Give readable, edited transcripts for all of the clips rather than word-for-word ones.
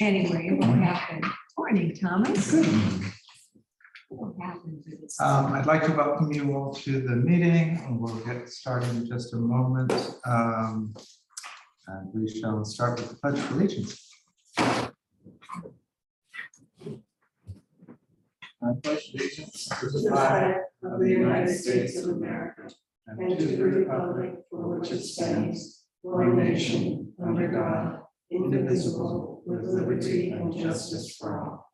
Anyway, it will happen. Morning, Thomas. What happened to this? I'd like to welcome you all to the meeting, and we'll get started in just a moment. And we shall start with the Pledge of Allegiance. I pledge allegiance to the flag of the United States of America and to the republic for which it stands, one nation, under God, indivisible, with liberty and justice for all.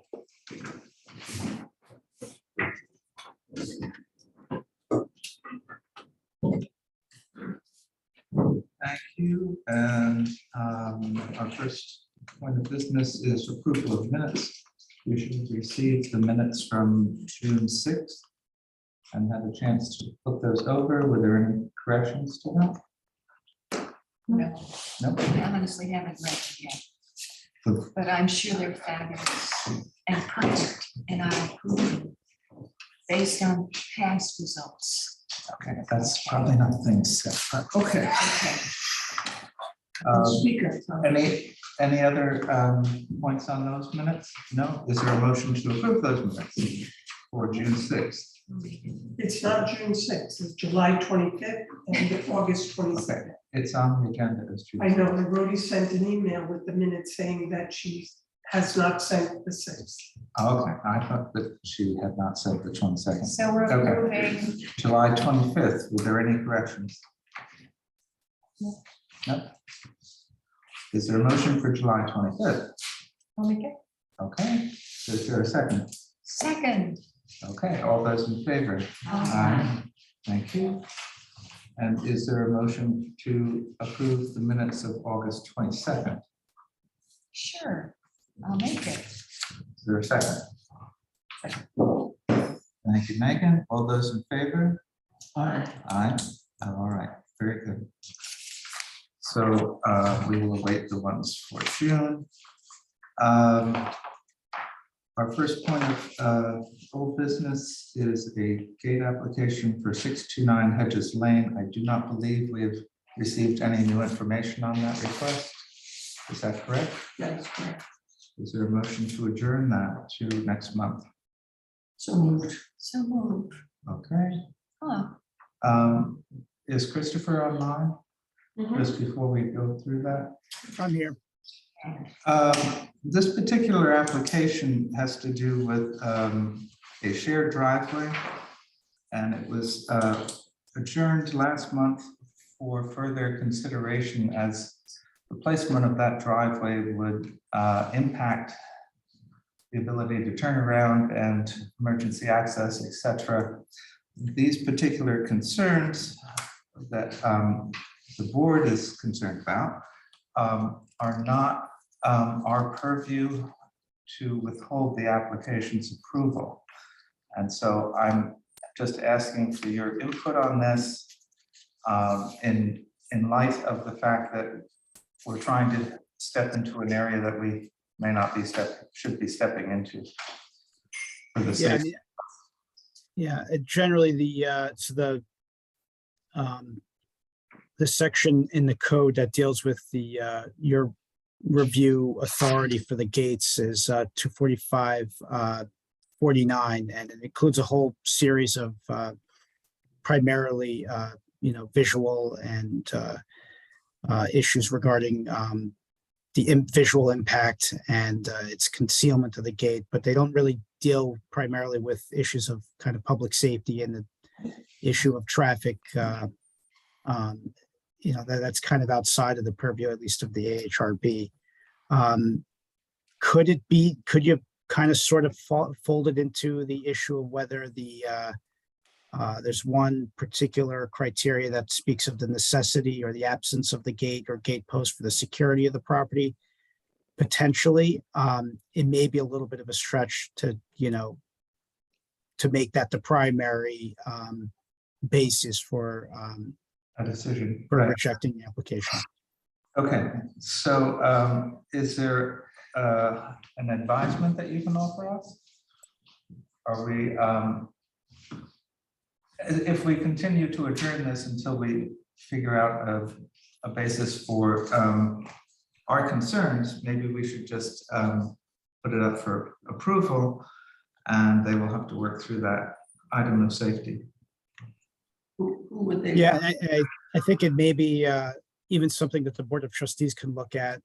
Thank you. And our first point of business is approval of minutes. We should receive the minutes from June 6th and had a chance to look those over. Were there any corrections to that? No, No. I honestly haven't read them yet, but I'm sure they're fabulous and perfect, and I approve them based on past results. Okay, that's probably not things set, but okay. Okay. Um, Any other points on those minutes? No? Is there a motion to approve those minutes for June 6th? It's not June 6th, it's July 25th and August 22nd. It's on the agenda as June. I know, and Rhodey sent an email with the minutes saying that she has not sent the 6th. Okay, I thought that she had not said the 22nd. So we're Okay. approving. July 25th, were there any corrections? No. Is there a motion for July 25th? I'll make it. Okay, is there a second? Second. Okay, all those in favor? Aye. Thank you. And is there a motion to approve the minutes of August 22nd? Sure, I'll make it. Is there a second? Thank you, Megan. All those in favor? Aye. Aye. All right, very good. So we will await the ones for June. Our first point of old business is a gate application for 629 Hedges Lane. I do not believe we have received any new information on that request. Is that correct? That's correct. Is there a motion to adjourn that to next month? So moved. So moved. Okay. Huh. Is Christopher online? Just before we go through that. I'm here. This particular application has to do with a shared driveway, and it was adjourned last month for further consideration, as the placement of that driveway would impact the ability to turn around and emergency access, etc. These particular concerns that the board is concerned about are not our purview to withhold the application's approval. And so I'm just asking for your input on this in light of the fact that we're trying to step into an area that we may not be should be stepping into. For the Yeah, sake. yeah. Generally, the section in the code that deals with the your review authority for the gates is 245-49, and it includes a whole series of primarily visual and issues regarding the visual impact and its concealment of the gate, but they don't really deal primarily with issues of kind of public safety and the issue of traffic. That's kind of outside of the purview, at least of the AHRB. Could you kind of sort of fold it into the issue of whether there's one particular criteria that speaks of the necessity or the absence of the gate or gate post for the security of the property? Potentially, it may be a little bit of a stretch to make that the primary basis for A decision. for Right. rejecting the application. Okay, so is there an advisement that you can offer us? Are we, if we continue to adjourn this until we figure out a basis for are concerned, maybe we should just put it up for approval, and they will have to work through that item of safety. Who would they? Yeah, I think it may be even something that the Board of Trustees can look at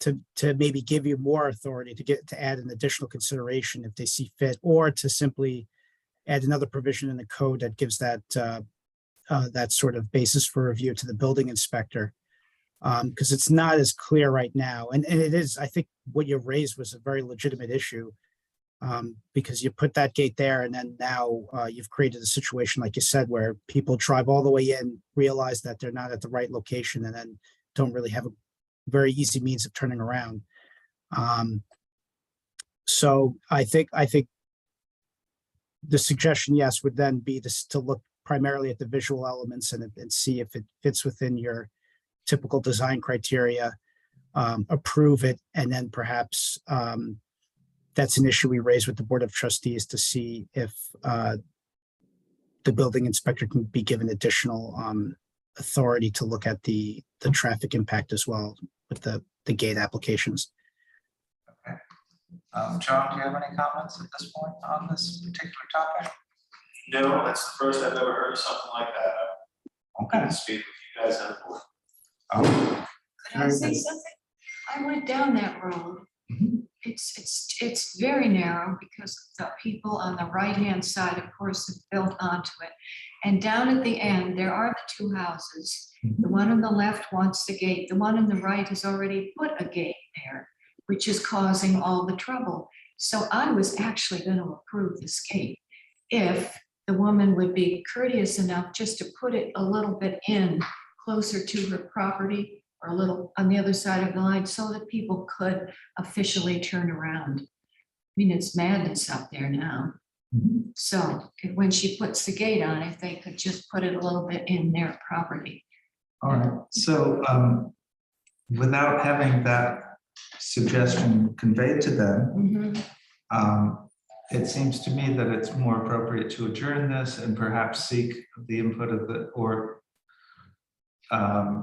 to maybe give you more authority to add an additional consideration if they see fit, or to simply add another provision in the code that gives that that sort of basis for review to the building inspector. Because it's not as clear right now. And it is, I think what you raised was a very legitimate issue. Because you put that gate there, and then now you've created a situation, like you said, where people drive all the way in, realize that they're not at the right location, and then don't really have a very easy means of turning around. So I think the suggestion, yes, would then be to look primarily at the visual elements and see if it fits within your typical design criteria, approve it, and then perhaps that's an issue we raise with the Board of Trustees to see if the building inspector can be given additional authority to look at the traffic impact as well with the gate applications. Okay. John, do you have any comments at this point on this particular topic? No, that's the first I've ever heard of something like that. I Okay. can speak with you guys on board. Could I say something? I went down that road. Mhm. It's very narrow because the people on the right-hand side, of course, have built onto it. And down at the end, there are the two houses. The one on the left wants the gate. The one on the right has already put a gate there, which is causing all the trouble. So I was actually going to approve this gate if the woman would be courteous enough just to put it a little bit in closer to her property, or a little on the other side of the line, so that people could officially turn around. I mean, it's madness out there now. Mhm. So when she puts the gate on, if they could just put it a little bit in their property. All right, so without having that suggestion conveyed to them, it seems to me that it's more appropriate to adjourn this and perhaps seek the input of or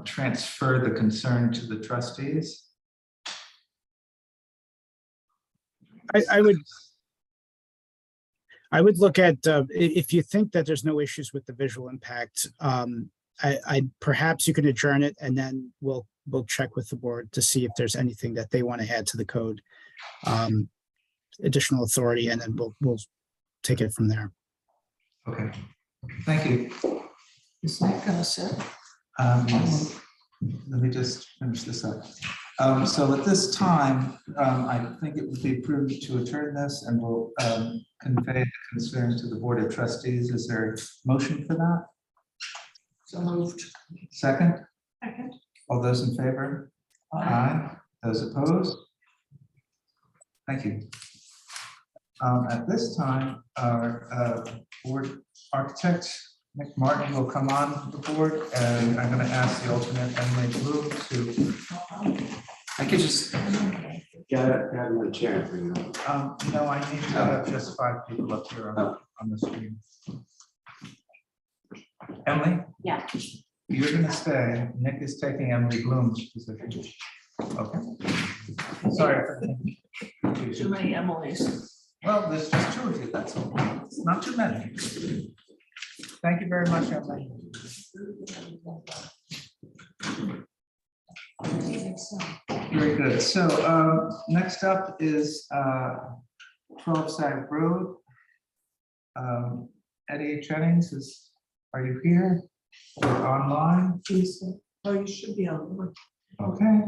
transfer the concern to the trustees. I would look at, if you think that there's no issues with the visual impact, I perhaps you can adjourn it, and then we'll check with the board to see if there's anything that they want to add to the code, additional authority, and then we'll take it from there. Okay, thank you. Is that gonna sit? Let me just finish this up. So at this time, I think it would be prudent to adjourn this, and we'll convey the concern to the Board of Trustees. Is there a motion for that? So moved. Second? Second. All those in favor? Aye. Those opposed? Thank you. At this time, our board architect, Nick Martin, will come on the board, and I'm going to ask the alternate Emily Blue to. I could just get my chair for you. No, I need to have just 5 people up here on the screen. Emily? Yeah. You're going to stay. Nick is taking Emily Bloom's position. Okay. Sorry for the Too confusion. many Emily's. Well, there's just 2 of you, that's all. It's not too many. Thank you very much, Emily. Very good. So next up is 12 Sag Road. Eddie Jennings are you here or online? Oh, you should be on board. Okay.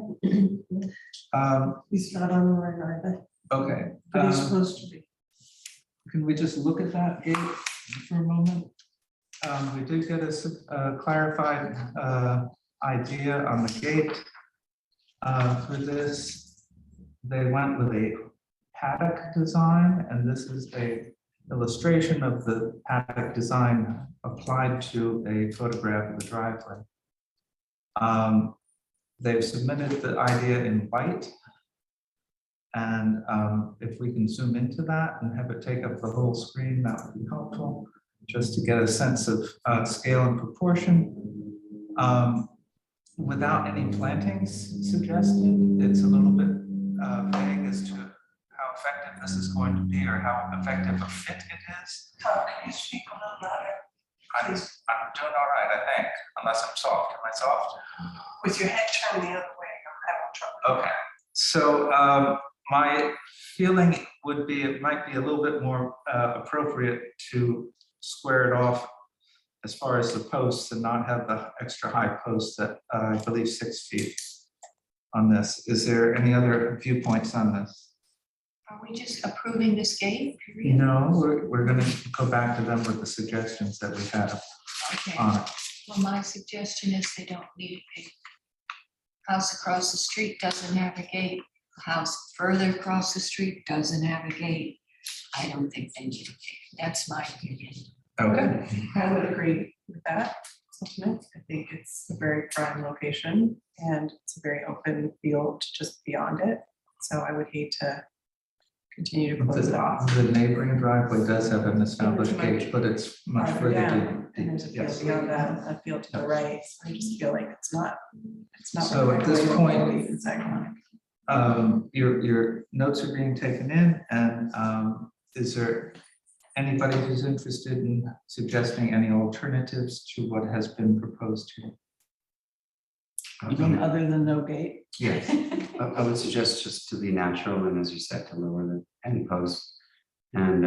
He's not on the right either, Okay. but he's supposed to be. Can we just look at that gate for a moment? We did get a clarified idea on the gate. For this, they went with a paddock design, and this is a illustration of the paddock design applied to a photograph of the driveway. They've submitted the idea in white. And if we can zoom into that and have it take up the whole screen, that would be helpful, just to get a sense of scale and proportion. without any plantings suggested. It's a little bit vague as to how effective this is going to be or how effective a fit it is. Tom, can you speak a little louder? I'm doing all right, I think, unless I'm soft. Am I soft? With your head turned the other way, I'm having trouble. Okay, so my feeling would be it might be a little bit more appropriate to square it off as far as the posts and not have the extra high posts that I believe 6 feet on this. Is there any other viewpoints on this? Are we just approving this gate, period? No, we're gonna go back to them with the suggestions that we have Okay, on it. well, my suggestion is they don't need a gate. House across the street doesn't have a gate. A house further across the street doesn't have a gate. I don't think they need a gate. That's my opinion. Okay, I would agree with that sentiment. I think it's a very prime location and it's a very open field just beyond it. So I would hate to continue to close it off. the neighboring driveway does have an established gate, but it's much Farther further down, down. and there's a field Yes. beyond that, a field to the right. So I just feel like it's not. So at this really point- remotely It's iconic. Your notes are being taken in, and is there anybody who's interested in suggesting any alternatives to what has been proposed here? Even other than no gate? Yes, I would suggest just to be natural and, as you said, to lower the end post. And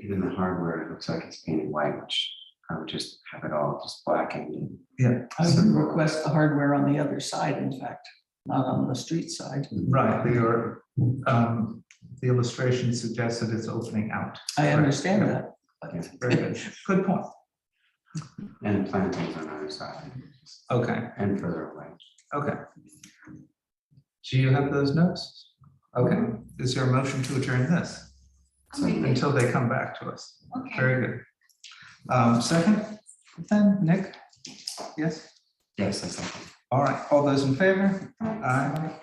even the hardware, it looks like it's painted white, which I would just have it all just blackened. And yeah, I would request the hardware on the other side, in fact, not on the street side. right, the illustration suggests that it's opening out. I understand that. Very good, good point. And plantings on either side Okay, and further away. okay. Do you have those notes? Okay, is there a motion to adjourn this until they come back to us? Okay, Very good. Second, then, Nick? Yes? Yes, I second. All right, all those in favor? Aye.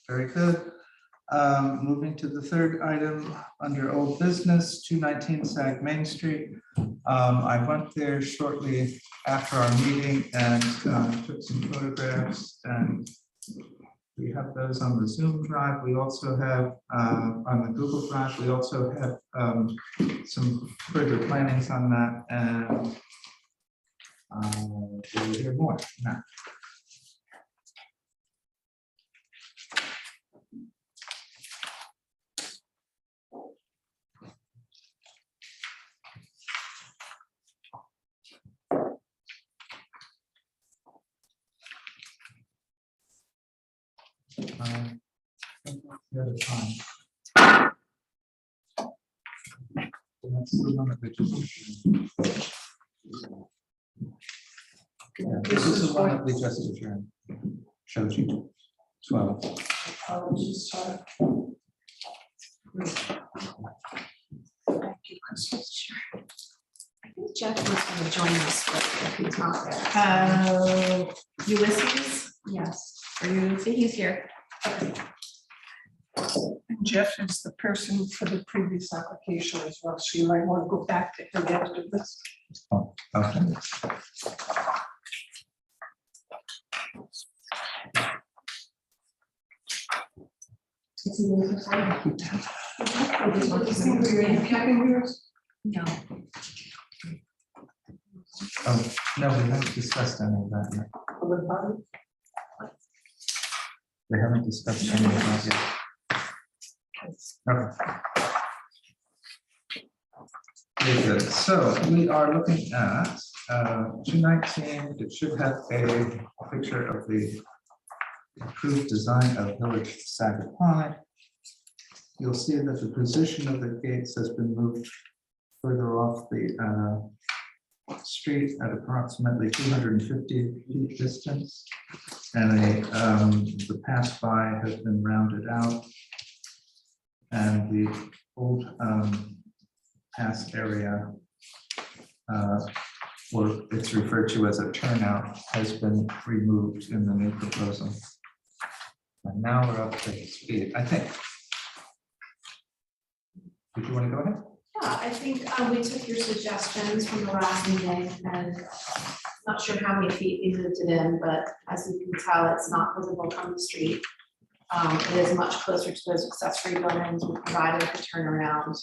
Very good. Moving to the third item under old business, 219 Sag Main Street. I went there shortly after our meeting and took some photographs, and we have those on the Zoom drive. We also have on the Google Drive, we also have some further plannings on that, and we'll hear more now. The other time. That's the one that we just. Yeah, this is the one that we just adjourned. Shows you 12. I think Jeff was going to join us, but if he's not there. Ulysses? Yes. Are you Ulysses? He's here. And Jeff is the person for the previous application as well, so you might want to go back to him after this. Oh, okay. Is he there for time? no, Oh, no, we haven't discussed any of that yet. We haven't discussed any of that yet. Okay. Very good. So we are looking at 219. It should have a picture of the approved design of Village Sagaponic. You'll see that the position of the gates has been moved further off the street at approximately 250 feet distance. And the pass-by has been rounded out. And the old pass area, or it's referred to as a turnout, has been removed in the new proposal. And now we're up to speed, I think. Did you want to go ahead? Yeah, I think we took your suggestions from the last meeting and Not sure how many feet he moved it in, but as you can tell, it's not visible from the street. It is much closer to those accessory buildings. We provided the turnaround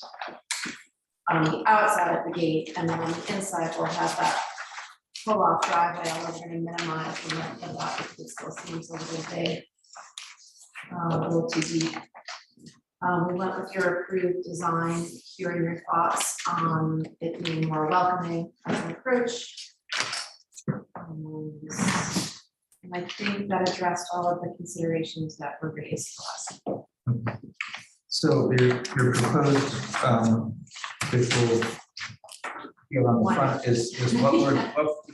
on the outside of the gate, and then on the inside, we'll have that pull-off driveway, although we're gonna minimize the length of that because it still seems a little big, a little too deep. We went with your approved design, hearing your thoughts on it being more welcoming as an approach. And I think that addressed all of the considerations that were raised to us. So your proposed visual here on the front is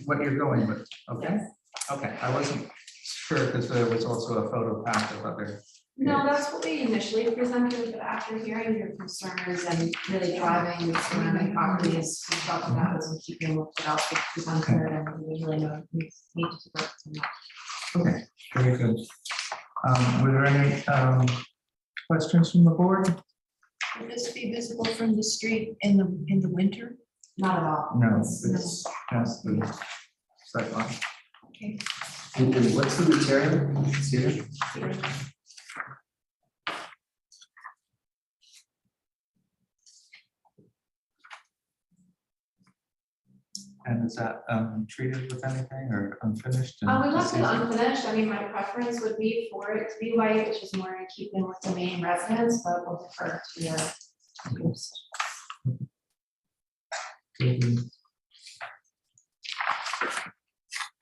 what you're going with, okay? Yes. Okay, I wasn't sure because there was also a photo pack of other. No, that's what we initially presented, but after hearing your concerns and really driving the surrounding properties, we felt that that was in keeping with what else we presented, and we really know we need to work on that. Okay, very good. Were there any questions from the board? Will this be visible from the street in the winter? Not at all. No, It's- it's just the sidewalk. Okay. And what's the material? Cedar? And is that treated with anything or unfinished? We left it unfinished. I mean, my preference would be for it to be white, which is more in keeping with the main residence, but we'll defer to your groups.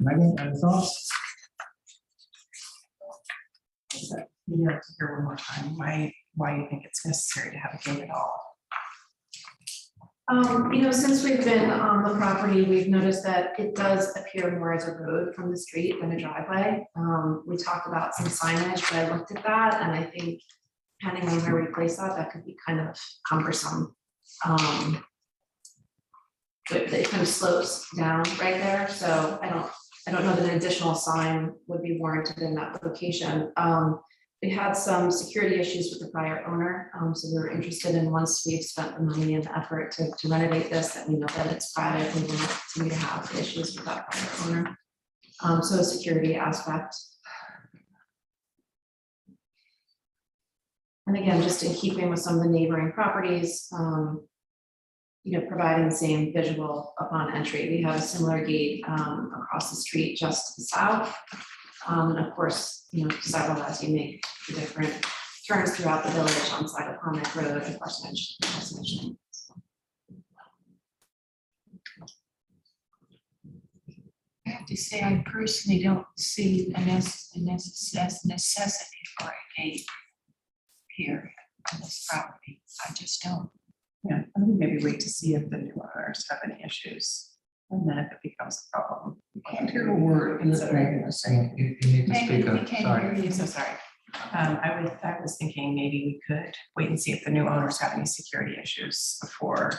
Megan, any thoughts? You have to hear one more time, why you think it's necessary to have a gate at all? Since we've been on the property, we've noticed that it does appear more as a road from the street than a driveway. We talked about some signage, but I looked at that and I think depending on where we place that, that could be kind of cumbersome. It kind of slopes down right there, so I don't know that an additional sign would be warranted in that location. We had some security issues with the prior owner, so we were interested in, once we've spent the money and the effort to renovate this, that we know that it's private, we won't continue to have issues with that prior owner. So a security aspect. And again, just in keeping with some of the neighboring properties, providing the same visual upon entry. We have a similar gate across the street just to the south. And of course, several as you make the different turns throughout the village on side of Palmer Road and Parsonage. I have to say, I personally don't see a necessity for a gate here on this property. I just don't. Yeah, I think maybe wait to see if the new owners have any issues, and then if it becomes a problem. I can't hear a word in this Megan is saying. You need to Megan, speak we up, can't sorry. hear you. So sorry. I was thinking maybe we could wait and see if the new owners have any security issues before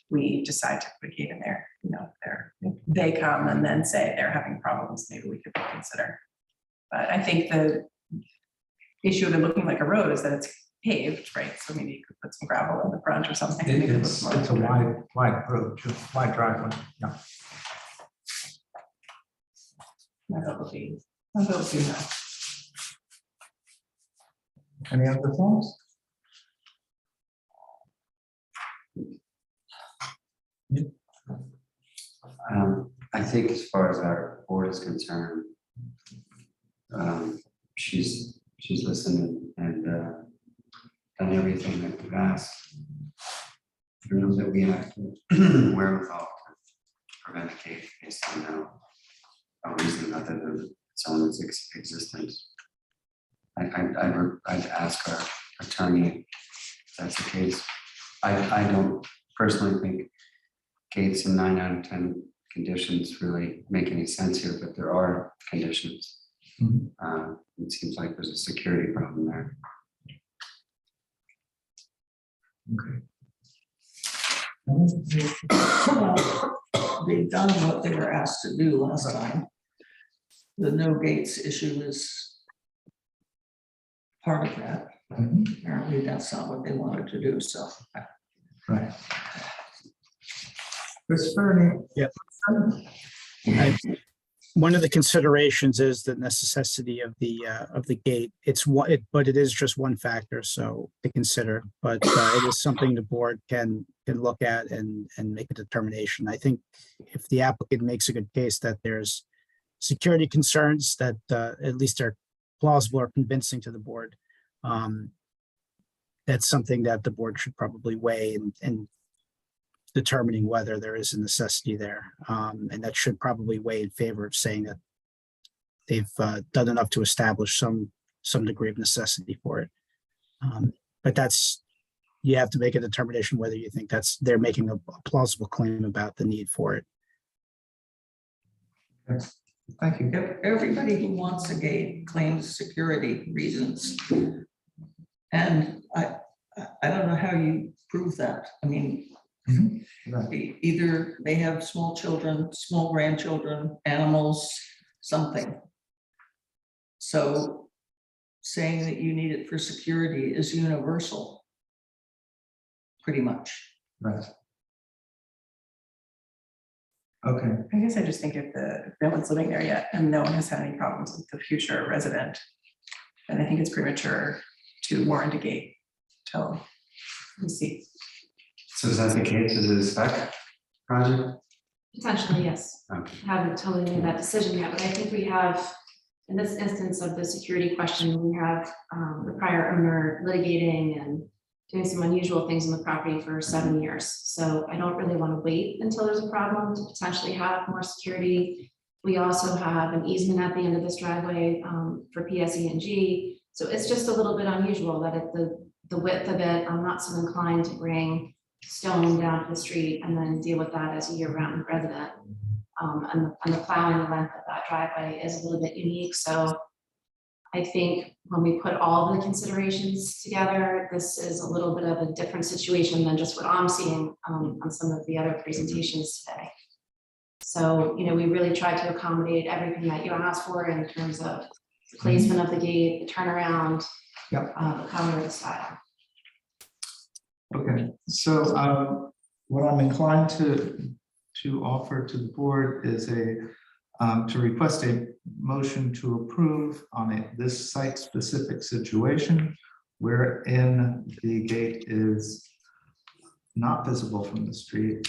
we decide to put a gate in there. If they come and then say they're having problems, maybe we could reconsider. But I think the issue of it looking like a road is that it's paved, right? So maybe you could put some gravel in the front or something. to make it look It's more a wide road, wide driveway, yeah. My vote would be no. Any other thoughts? I think as far as our board is concerned, she's listened and done everything that we've asked. I know that we have the wherewithal to prevent a gate based on a reason other than its own existence. I'd ask our attorney if that's the case. I don't personally think gates in 9 out of 10 conditions really make any sense here, but there are conditions. It seems like there's a security problem there. Okay. They've done what they were asked to do last time. The no gates issue is part of that. Apparently that's not what they wanted to do, so. Right. Christopher, any? Yep. One of the considerations is the necessity of the gate. It's one, but it is just one factor, so to consider. But it is something the board can look at and make a determination. I think if the applicant makes a good case that there's security concerns that at least are plausible or convincing to the board, that's something that the board should probably weigh and determining whether there is a necessity there. And that should probably weigh in favor of saying that they've done enough to establish some degree of necessity for it. But you have to make a determination whether you think they're making a plausible claim about the need for it. Thank you. Everybody who wants a gate claims security reasons. And I don't know how you prove that. I mean, either they have small children, small grandchildren, animals, something. So saying that you need it for security is universal, pretty much. Right. Okay, I guess I just think if no one's living there yet and no one has had any problems with the future resident, then I think it's premature to warrant a gate till we see. So is that the case? Is it a spec project? Potentially, yes. Okay. Haven't totally made that decision yet, but I think we have, in this instance of the security question, we have the prior owner litigating and doing some unusual things on the property for 7 years. So I don't really want to wait until there's a problem to potentially have more security. We also have an easement at the end of this driveway for PSE&G. So it's just a little bit unusual that the width of it, I'm not so inclined to bring stone down to the street and then deal with that as a year-round resident. And the plowing the length of that driveway is a little bit unique. So I think when we put all the considerations together, this is a little bit of a different situation than just what I'm seeing on some of the other presentations today. So, we really tried to accommodate everything that you asked for in terms of the placement of the gate, the turnaround, Yep. the color, the style. okay. So what I'm inclined to offer to the board is to request a motion to approve on this site-specific situation wherein the gate is not visible from the street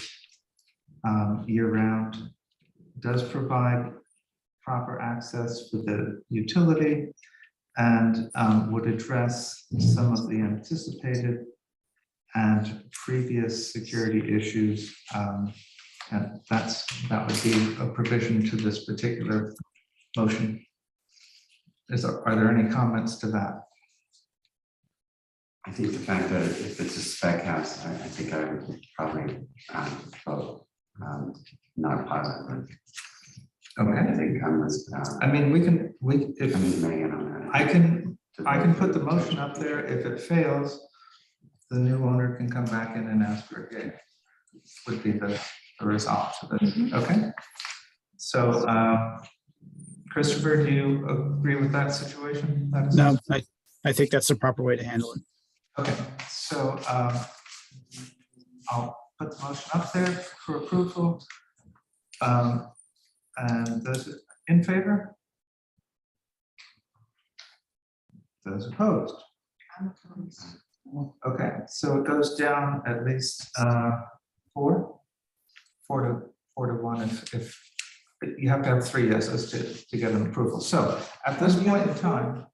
year-round, does provide proper access for the utility, and would address some of the anticipated and previous security issues. And that would be a provision to this particular motion. Are there any comments to that? I think the fact that if it's a spec house, I think I would probably vote not positive. Okay. I think I'm with, I mean, I'm with Megan on that. I can put the motion up there. If it fails, the new owner can come back in and ask for a gate. Would be the resolve to this. Okay. So Christopher, do you agree with that situation? No, I think that's the proper way to handle it. Okay, so I'll put the motion up there for approval. And those in favor? Those opposed? Okay, so it goes down at least 4 to 1 if you have to have 3 yeses to get an approval. So at this point in time,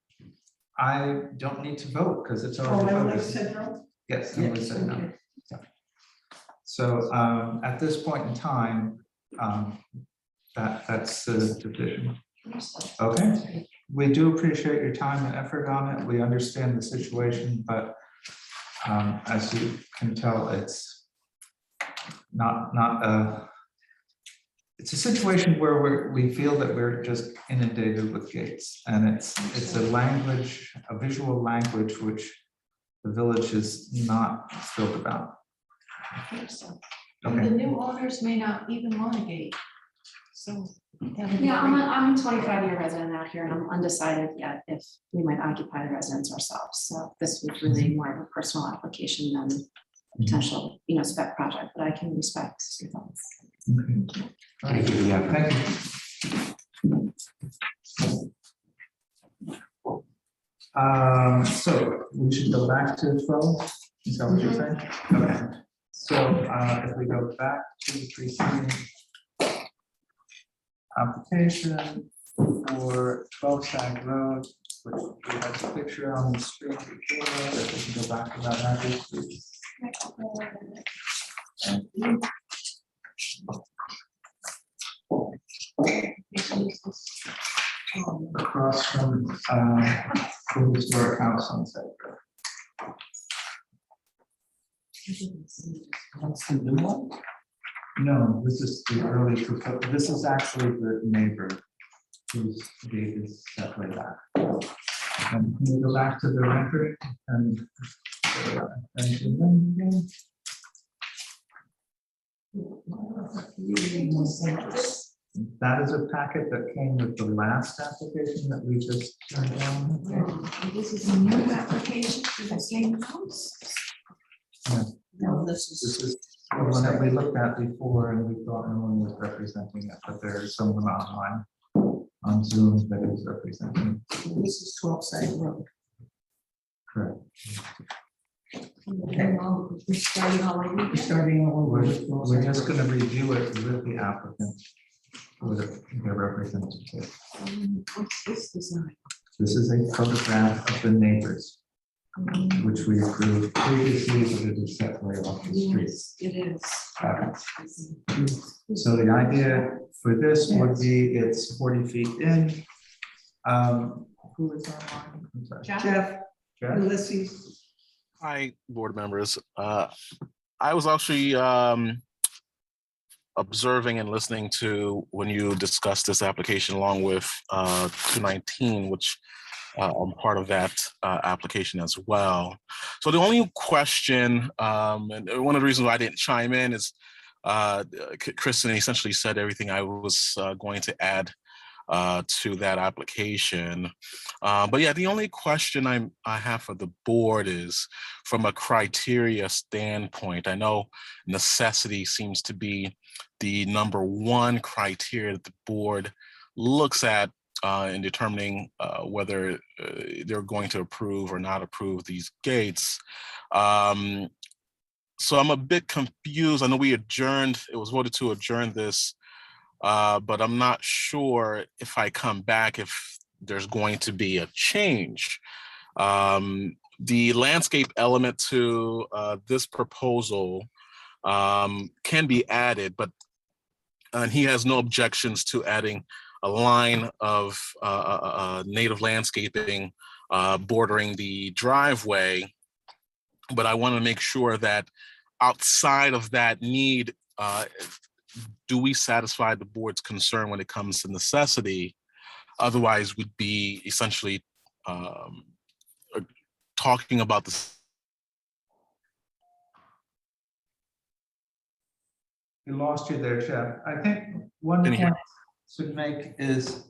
I don't need to vote because it's already I voted. said no. Yes, I would say no. Yeah. So at this point in time, that's the division. Okay, we do appreciate your time and effort on it. We understand the situation, but as you can tell, it's it's a situation where we feel that we're just inundated with gates, and it's a language, a visual language, which the village is not thrilled about. And the Okay, new owners may not even want a gate. So. that would be Yeah, great. I'm a 25-year resident out here and I'm undecided yet if we might occupy the residence ourselves. So this was really more of a personal application than a potential, spec project, but I can respect your thoughts. Okay. Thank you, yeah. Thank you. So we should go back to 12, is that what you're saying? Okay, so if we go back to the preceding application for 12 Sag Road, which we have a picture on the screen before, if we can go back to that address, please. Across from the historic house on Sag Road. That's the new one? No, this is the early, this is actually the neighbor whose gate is set way back. And can we go back to the record and. That is a packet that came with the last application that we just turned down. This is a new application for the same house. No, this is. This is the one that we looked at before and we thought no one was representing it, but there is someone online on Zoom that is representing. This is 12 Sag Road. Correct. Okay. We're starting all over. We're starting all over. We're just gonna review it with the applicant, with their representative. What's this design? This is a photograph of the neighbors, which we approved previously, but it is set way off the street. Yes, it is. So the idea for this would be it's 40 feet in. Who is online? I'm sorry. Jeff, Jeff? Ulysses. Hi, board members. I was actually observing and listening to when you discussed this application along with 219, which I'm part of that application as well. So the only question, and one of the reasons why I didn't chime in is Kristen essentially said everything I was going to add to that application. But yeah, the only question I have for the board is from a criteria standpoint. I know necessity seems to be the number one criteria that the board looks at in determining whether they're going to approve or not approve these gates. So I'm a bit confused. I know we adjourned, it was voted to adjourn this, but I'm not sure if I come back if there's going to be a change. The landscape element to this proposal can be added, but and he has no objections to adding a line of native landscaping bordering the driveway. But I want to make sure that outside of that need, do we satisfy the board's concern when it comes to necessity? Otherwise, we'd be essentially talking about this. We lost you there, Jeff. I think one Can you hear point to make is.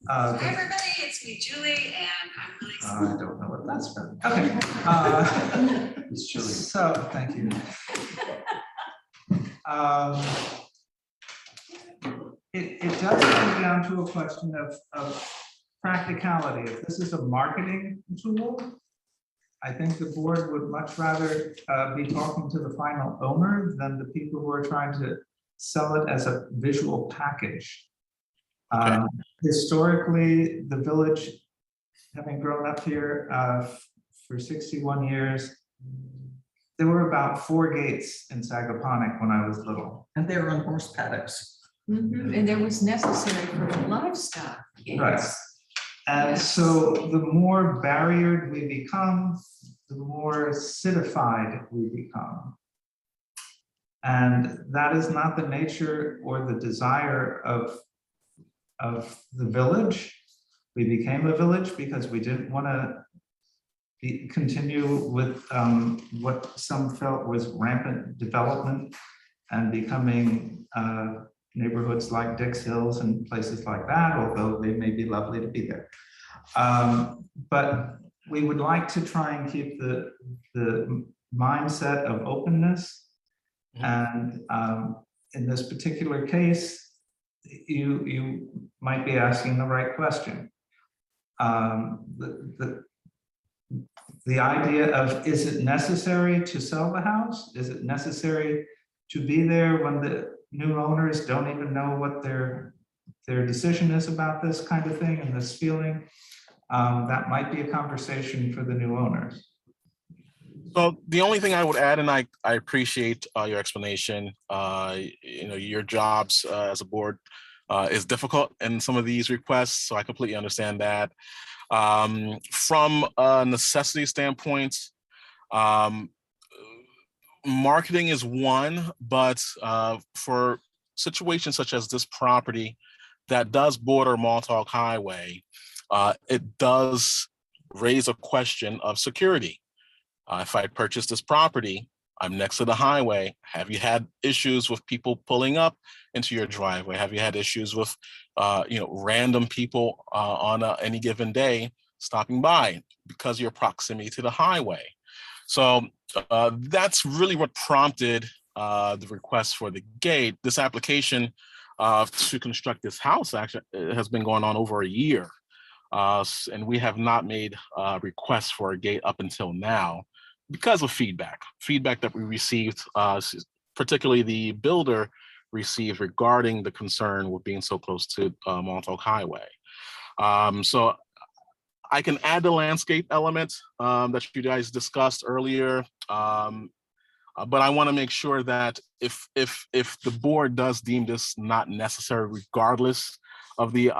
Hi, everybody, it's me, Julie, and I'm really I don't know what that's from. Okay. It's chilly. So, thank you. It does come down to a question of practicality. If this is a marketing tool, I think the board would much rather be talking to the final owner than the people who are trying to sell it as a visual package. Okay. Historically, the village, having grown up here for 61 years, there were about 4 gates in Sagaponic when I was little. And they're on horse paddocks. And there was necessary for the livestock. Right. Yes. And Yes. so the more barriered we become, the more citified we become. And that is not the nature or the desire of the village. We became a village because we didn't want to continue with what some felt was rampant development and becoming neighborhoods like Dix Hills and places like that, although they may be lovely to be there. But we would like to try and keep the mindset of openness and in this particular case, you might be asking the right question. The idea of, is it necessary to sell the house? Is it necessary to be there when the new owners don't even know what their decision is about this kind of thing and this feeling? That might be a conversation for the new owners. So the only thing I would add, and I appreciate your explanation, your jobs as a board is difficult in some of these requests, so I completely understand that. From a necessity standpoint, marketing is one, but for situations such as this property that does border Montauk Highway, it does raise a question of security. If I purchase this property, I'm next to the highway. Have you had issues with people pulling up into your driveway? Have you had issues with, random people on any given day stopping by because of your proximity to the highway? So that's really what prompted the request for the gate. This application to construct this house actually has been going on over a year. And we have not made requests for a gate up until now because of feedback that we received, particularly the builder received regarding the concern with being so close to Montauk Highway. So I can add the landscape element that you guys discussed earlier, but I want to make sure that if the board does deem this not necessary, regardless of the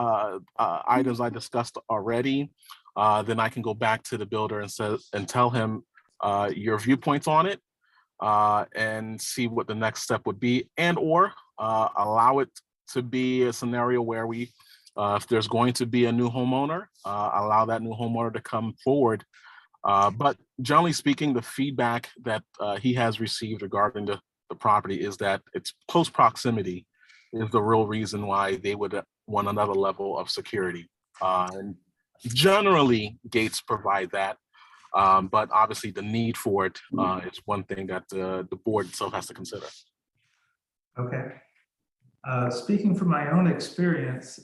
items I discussed already, then I can go back to the builder and tell him your viewpoints on it and see what the next step would be, and or allow it to be a scenario where we, if there's going to be a new homeowner, allow that new homeowner to come forward. But generally speaking, the feedback that he has received regarding the property is that its close proximity is the real reason why they would want another level of security. And generally, gates provide that. But obviously the need for it is one thing that the board itself has to consider. Okay. Speaking from my own experience,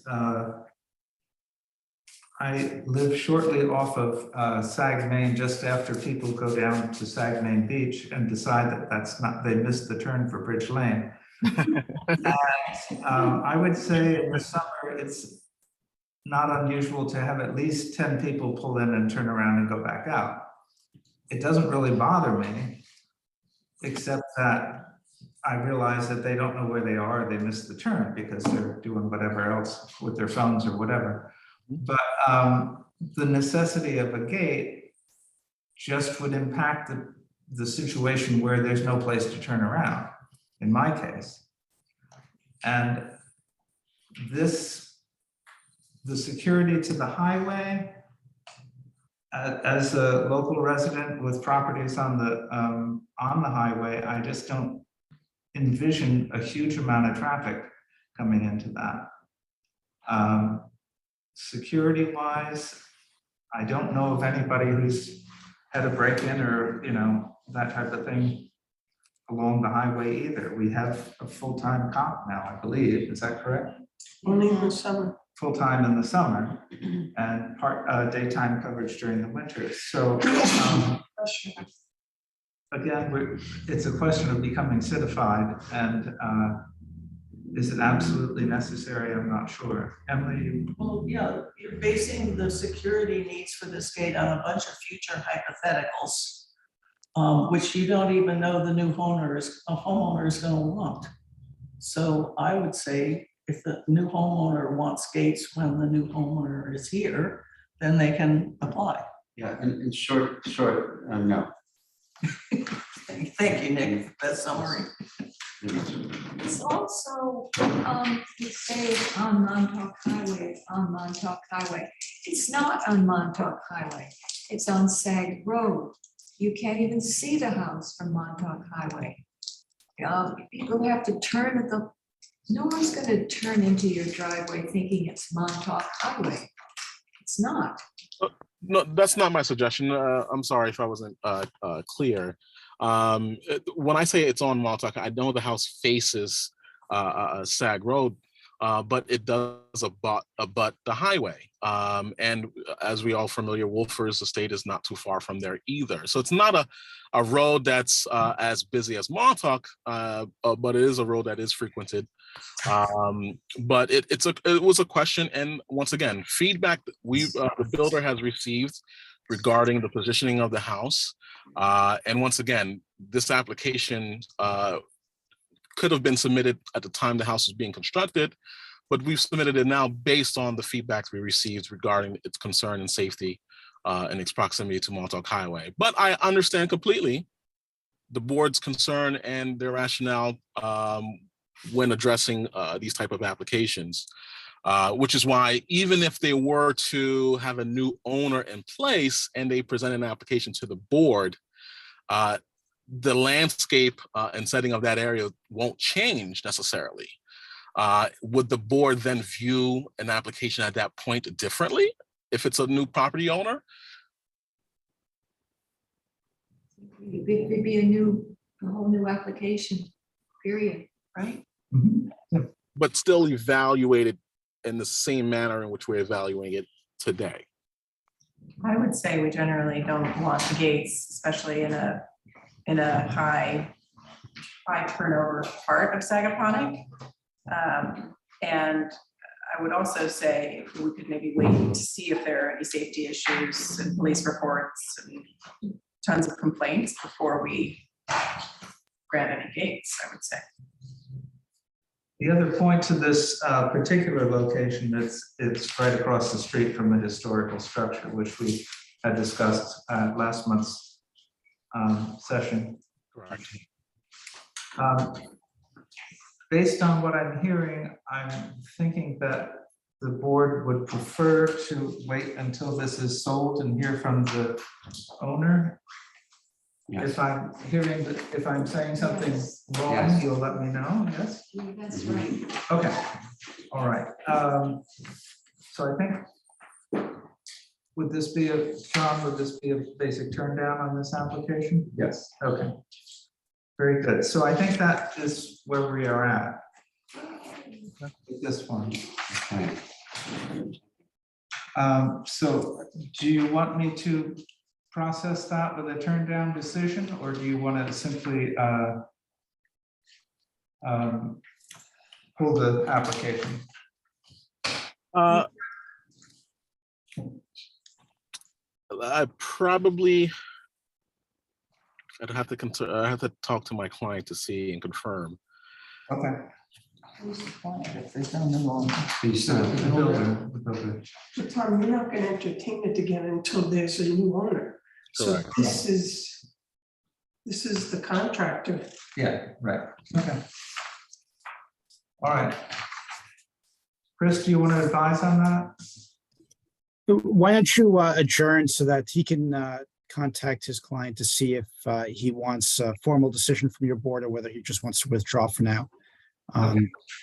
I live shortly off of Saguenay, just after people go down to Saguenay Beach and decide that they missed the turn for Bridge Lane. And, I would say in the summer, it's not unusual to have at least 10 people pull in and turn around and go back out. It doesn't really bother me, except that I realize that they don't know where they are, they missed the turn because they're doing whatever else with their phones or whatever. But the necessity of a gate just would impact the situation where there's no place to turn around, in my case. And the security to the highway, as a local resident with properties on the highway, I just don't envision a huge amount of traffic coming into that. Security wise, I don't know of anybody who's had a break-in or, that type of thing along the highway either. We have a full-time cop now, I believe. Is that correct? Only in the summer. Full-time in the summer and daytime coverage during the winter. So again, it's a question of becoming citified, and is it absolutely necessary? I'm not sure. Emily? Well, yeah, you're basing the security needs for this gate on a bunch of future hypotheticals, which you don't even know the new homeowner is going to want. So I would say if the new homeowner wants gates when the new homeowner is here, then they can apply. Yeah, and in short, no. Thank you, Nick, for that summary. It's also, you say it's on Montauk Highway, It's not on Montauk Highway. It's on Sag Road. You can't even see the house from Montauk Highway. People have to turn no one's gonna turn into your driveway thinking it's Montauk Highway. It's not. No, that's not my suggestion. I'm sorry if I wasn't clear. When I say it's on Montauk, I know the house faces Sag Road, but it does abut the highway. And as we all familiar, Wolfers Estate is not too far from there either. So it's not a road that's as busy as Montauk, but it is a road that is frequented. But it was a question, and once again, feedback that the builder has received regarding the positioning of the house. And once again, this application could have been submitted at the time the house was being constructed, but we've submitted it now based on the feedback we received regarding its concern and safety and its proximity to Montauk Highway. But I understand completely the board's concern and their rationale when addressing these type of applications, which is why even if they were to have a new owner in place and they present an application to the board, the landscape and setting of that area won't change necessarily. Would the board then view an application at that point differently if it's a new property owner? It could be a whole new application, period, right? But still evaluated in the same manner in which we're evaluating it today. I would say we generally don't want the gates, especially in a high turnover part of Sagaponic. And I would also say we could maybe wait to see if there are any safety issues and police reports and tons of complaints before we grant any gates, I would say. The other point to this particular location, it's right across the street from a historical structure, which we had discussed at last month's session. Correct. Based on what I'm hearing, I'm thinking that the board would prefer to wait until this is sold and hear from the owner. Yes. If I'm hearing, if I'm saying something wrong, Yes. you'll let me know, yes? Yeah, that's right. Okay, all right. So I think, would this be Sean, would this be a basic turn down on this application? Yes. Okay. Very good. So I think that is where we are at with this one. Okay. So do you want me to process that with a turn down decision, or do you want to simply pull the application? I'd have to talk to my client to see and confirm. Okay. You still have The builder. But Tom, you're not gonna entertain it again until there's a new owner. So Correct. this is the contractor. Yeah, right. Okay. All right. Chris, do you want to advise on that? Why don't you adjourn so that he can contact his client to see if he wants a formal decision from your board or whether he just wants to withdraw for now.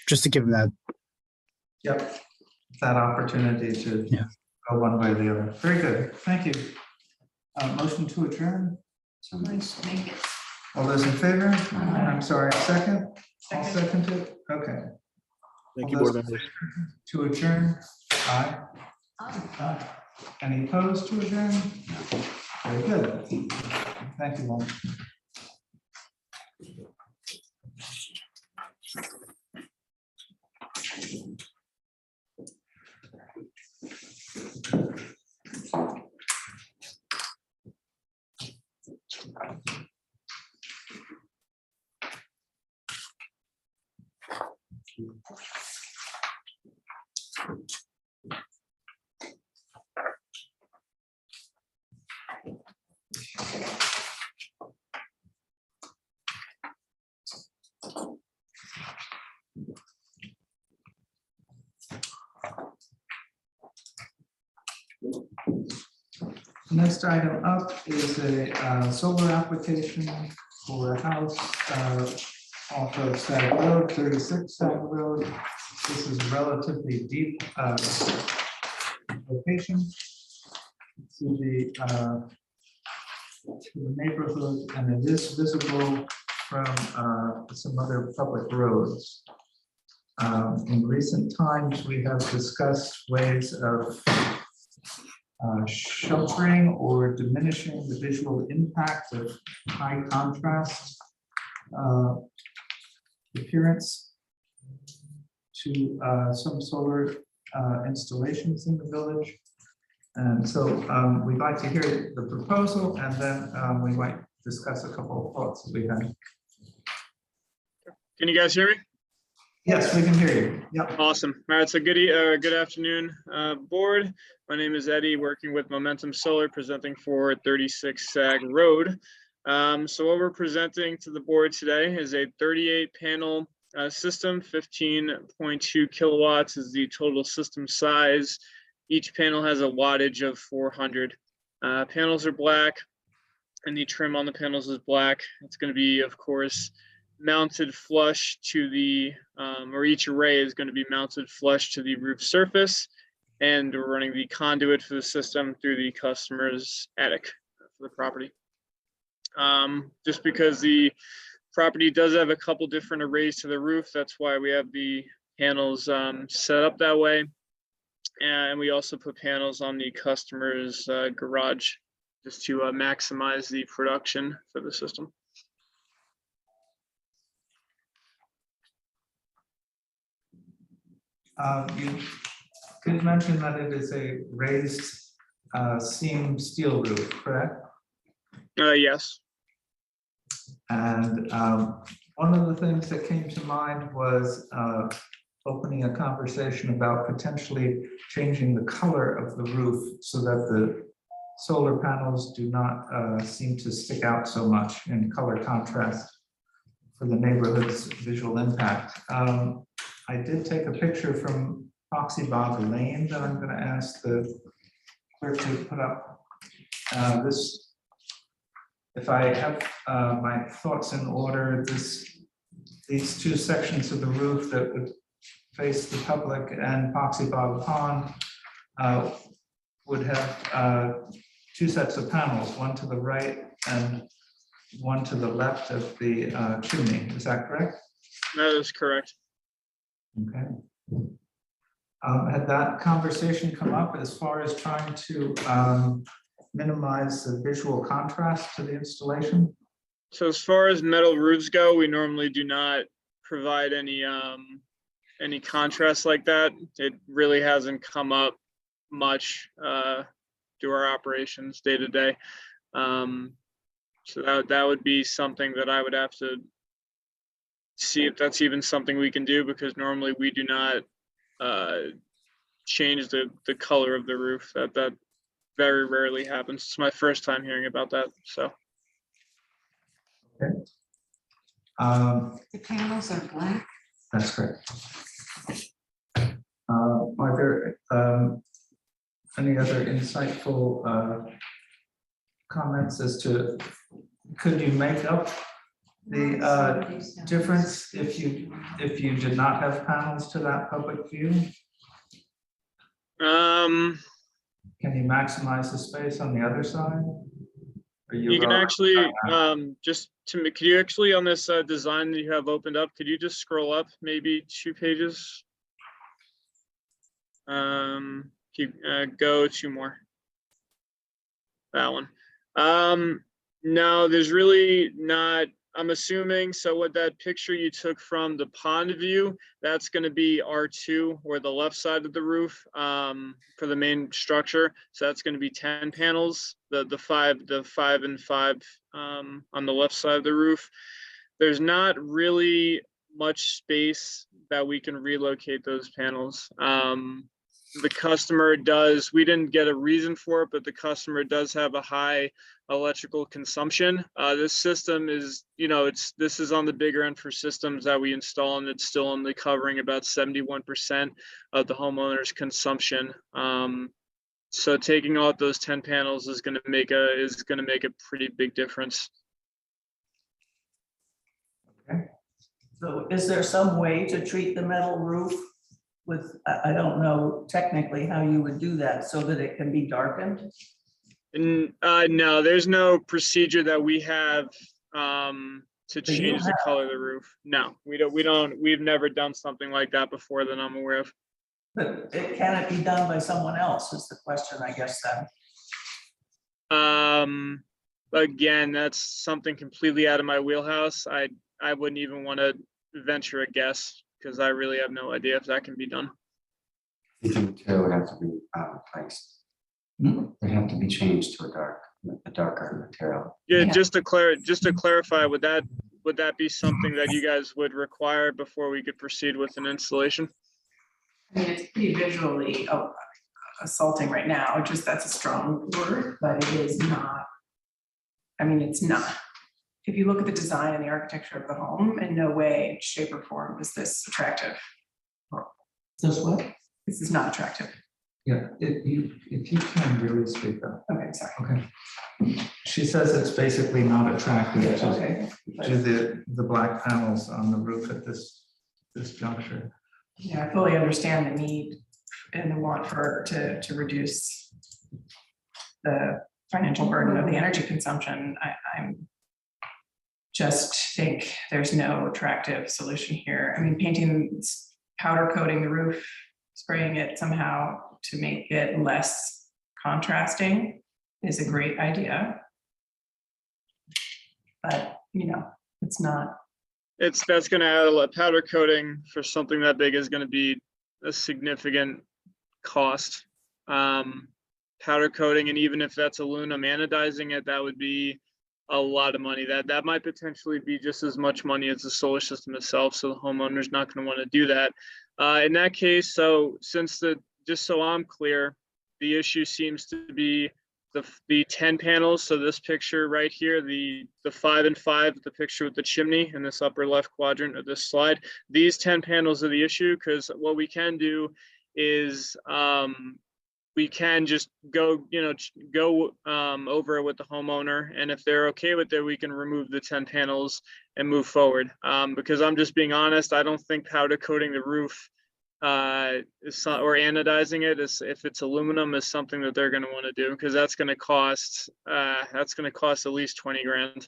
Just to give him that. Yep. That opportunity to go one way or the other. Very good. Thank you. Motion to adjourn. Nice to make it. All those in favor? I'm sorry, second? I'll second it. Okay. Thank you, All board those members. to adjourn? Aye. Oh. Any opposed to adjourn? Very good. Thank you all. Next item up is a solar application for a house off of Sag Road, 36 Sag Road. This is a relatively deep location to the neighborhood, and it is visible from some other public roads. In recent times, we have discussed ways of sheltering or diminishing the visual impact of high contrast appearance to some solar installations in the village. And so we'd like to hear the proposal, and then we might discuss a couple of thoughts that we had. Can you guys hear me? Yes, we can hear you. Yep. Awesome. All right, so good afternoon, board. My name is Eddie, working with Momentum Solar, presenting for 36 Sag Road. So what we're presenting to the board today is a 38 panel system. 15.2 kilowatts is the total system size. Each panel has a wattage of 400. Panels are black, and the trim on the panels is black. It's going to be, of course, mounted flush to the, or each array is going to be mounted flush to the roof surface, and we're running the conduit for the system through the customer's attic for the property. Just because the property does have a couple different arrays to the roof, that's why we have the panels set up that way. And we also put panels on the customer's garage just to maximize the production for the system. You did mention that it is a raised seam steel roof, correct? Yes. And one of the things that came to mind was opening a conversation about potentially changing the color of the roof so that the solar panels do not seem to stick out so much in color contrast for the neighborhood's visual impact. I did take a picture from Foxy Bog Lane that I'm going to ask the clerk to put up. This, if I have my thoughts in order, these two sections of the roof that would face the public and Foxy Bog Pond would have two sets of panels, one to the right and one to the left of the chimney. Is that correct? That is correct. Okay. Had that conversation come up as far as trying to minimize the visual contrast to the installation? So as far as metal roofs go, we normally do not provide any contrast like that. It really hasn't come up much through our operations day to day. So that would be something that I would have to see if that's even something we can do, because normally we do not change the color of the roof. That very rarely happens. It's my first time hearing about that. So Okay. The panels are black. That's correct. Are there any other insightful comments as to, could you make up the difference if you did not have panels to that public view? Can you maximize the space on the other side? you can actually could you actually, on this design that you have opened up, could you just scroll up maybe 2 pages? Go 2 more. That one. No, there's really not. I'm assuming, so what that picture you took from the pond view, that's going to be R2, or the left side of the roof, for the main structure. So that's going to be 10 panels, the 5 and 5 on the left side of the roof. There's not really much space that we can relocate those panels. The customer does, we didn't get a reason for it, but the customer does have a high electrical consumption. This system is, this is on the bigger end for systems that we install, and it's still only covering about 71% of the homeowner's consumption. So taking out those 10 panels is going to make a pretty big difference. Okay. So is there some way to treat the metal roof with, I don't know technically how you would do that, so that it can be darkened? No, there's no procedure that we have to But you change the have. color of the roof. No, we've never done something like that before that I'm aware of. But can it be done by someone else is the question, I guess, then. Again, that's something completely out of my wheelhouse. I wouldn't even want to venture a guess because I really have no idea if that can be done. The material would have to be replaced. Would have to be changed to a darker material. Yeah, Yeah. just to clarify, would that be something that you guys would require before we could proceed with an installation? I mean, it's pretty visually assaulting right now, just that's a strong word, but it is not. I mean, it's not. If you look at the design and the architecture of the home, in no way, shape, or form is this attractive. Just what? This is not attractive. Yeah, if you can really speak up. Okay, sorry. Okay. She says it's basically not attractive to Okay. the black panels on the roof at this juncture. Yeah, I fully understand the need and the want for to reduce the financial burden of the energy consumption. I'm just think there's no attractive solution here. I mean, painting, powder coating the roof, spraying it somehow to make it less contrasting is a great idea. But, you know, it's not. That's going to add a powder coating for something that big is going to be a significant cost. Powder coating, and even if that's aluminum anodizing it, that would be a lot of money. That might potentially be just as much money as the solar system itself. So the homeowner's not going to want to do that. In that case, just so I'm clear, the issue seems to be the 10 panels. So this picture right here, the 5 and 5, the picture with the chimney in this upper left quadrant of this slide, these 10 panels are the issue, because what we can do is we can just go over it with the homeowner, and if they're okay with it, we can remove the 10 panels and move forward. Because I'm just being honest, I don't think powder coating the roof or anodizing it, if it's aluminum, is something that they're going to want to do, because that's going to cost at least 20 grand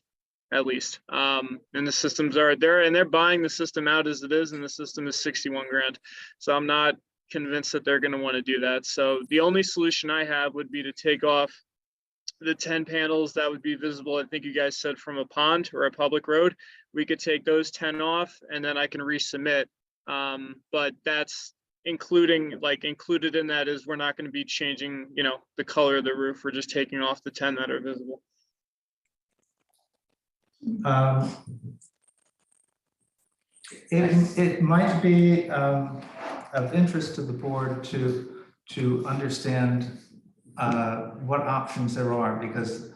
at least. And the systems are there, and they're buying the system out as it is, and the system is 61 grand. So I'm not convinced that they're going to want to do that. So the only solution I have would be to take off the 10 panels that would be visible. I think you guys said from a pond or a public road. We could take those 10 off, and then I can resubmit. But that's included in that is we're not going to be changing, the color of the roof. We're just taking off the 10 that are visible. It might be of interest to the board to understand what options there are, because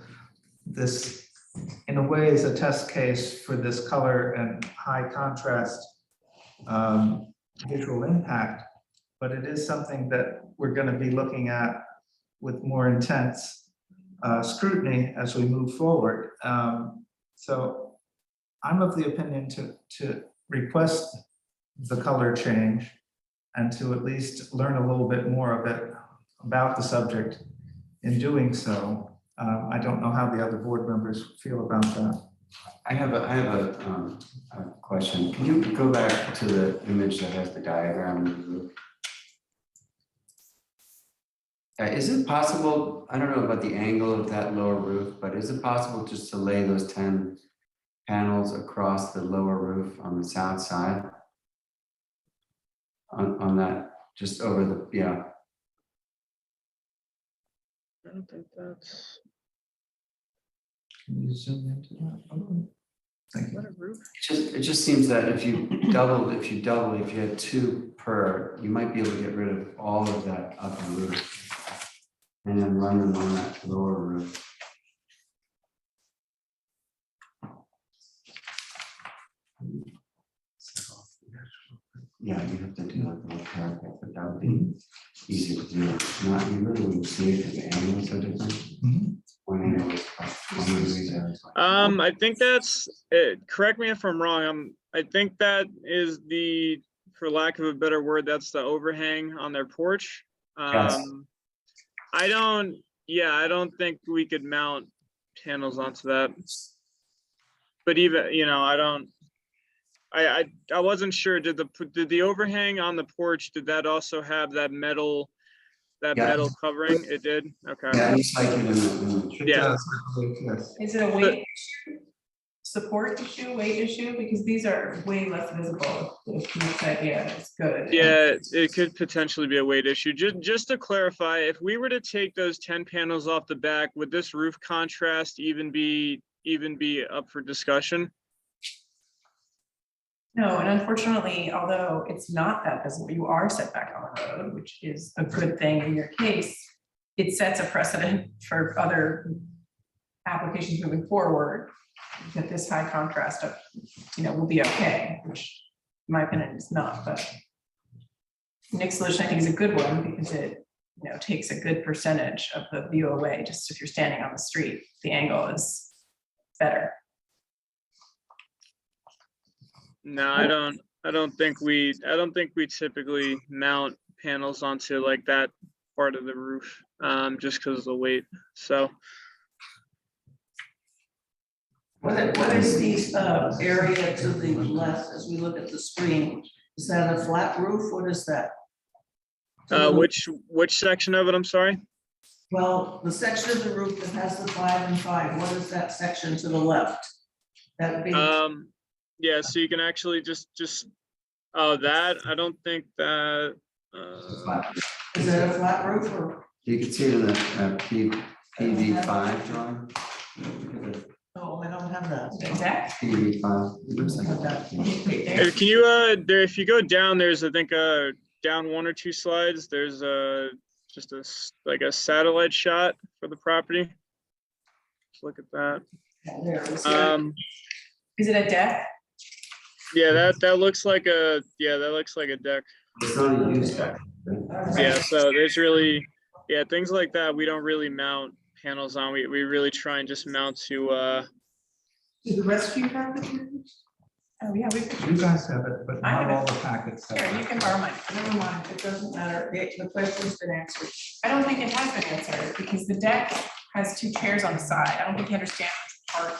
this, in a way, is a test case for this color and high contrast visual impact, but it is something that we're going to be looking at with more intense scrutiny as we move forward. So I'm of the opinion to request the color change and to at least learn a little bit more about the subject in doing so. I don't know how the other board members feel about that. I have a question. Can you go back to the image that has the diagram of the roof? Is it possible, I don't know about the angle of that lower roof, but is it possible just to lay those 10 panels across the lower roof on the south side? On that, just over the, yeah. I don't think that's. Can you zoom into that? Thank you. It just seems that if you had 2 per, you might be able to get rid of all of that upper roof and then run them on that lower roof. Yeah, you have to do like a little parapet, but that would be easy to do. Not, you really wouldn't see it because the angle is so different. One angle is like 20 degrees. I think that's it. Correct me if I'm wrong. I think that is for lack of a better word, that's the overhang on their porch. Yes. I don't think we could mount panels onto that. but even, I wasn't sure, did the overhang on the porch, did that also have that metal covering? It did? Okay. Yeah, it's like it in the image. It Yeah. does, I believe, yes. Is it a weight issue? Support issue, weight issue? Because these are way less visible. If Nick's idea is good. Yeah, it could potentially be a weight issue. Just to clarify, if we were to take those 10 panels off the back, would this roof contrast even be up for discussion? No, and unfortunately, although it's not that visible, you are set back on the road, which is a good thing in your case. It sets a precedent for other applications moving forward, that this high contrast of, will be okay, which in my opinion is not, but Nick's solution, I think, is a good one because it, takes a good percentage of the view away. Just if you're standing on the street, the angle is better. No, I don't think we typically mount panels onto like that part of the roof, just because of the weight. So What is the area to the left as we look at the screen? Is that a flat roof? What is that? which section of it? I'm sorry. Well, the section of the roof that has the 5 and 5, what is that section to the left? That would be, Yeah, so you can actually just that, I don't think that, is that a flat roof or? You can see it in the PV5 drawing. Oh, I don't have that. Exact. PV5, it looks like that. can you, if you go down, there's, I think, down 1 or 2 slides, there's just like a satellite shot for the property. Let's look at that. Is it a deck? Yeah, that looks like a deck. It's not a used deck, right? Yeah, so there's really, things like that, we don't really mount panels on. We really try and just mount to, Do the rest of you have it? Oh, yeah, we You could. guys have it, but I not have all it. the packets. have Here, it. you can borrow mine. Never mind, it doesn't matter. The question's been answered. I don't think it has been answered because the deck has 2 chairs on the side. I don't think you understand which part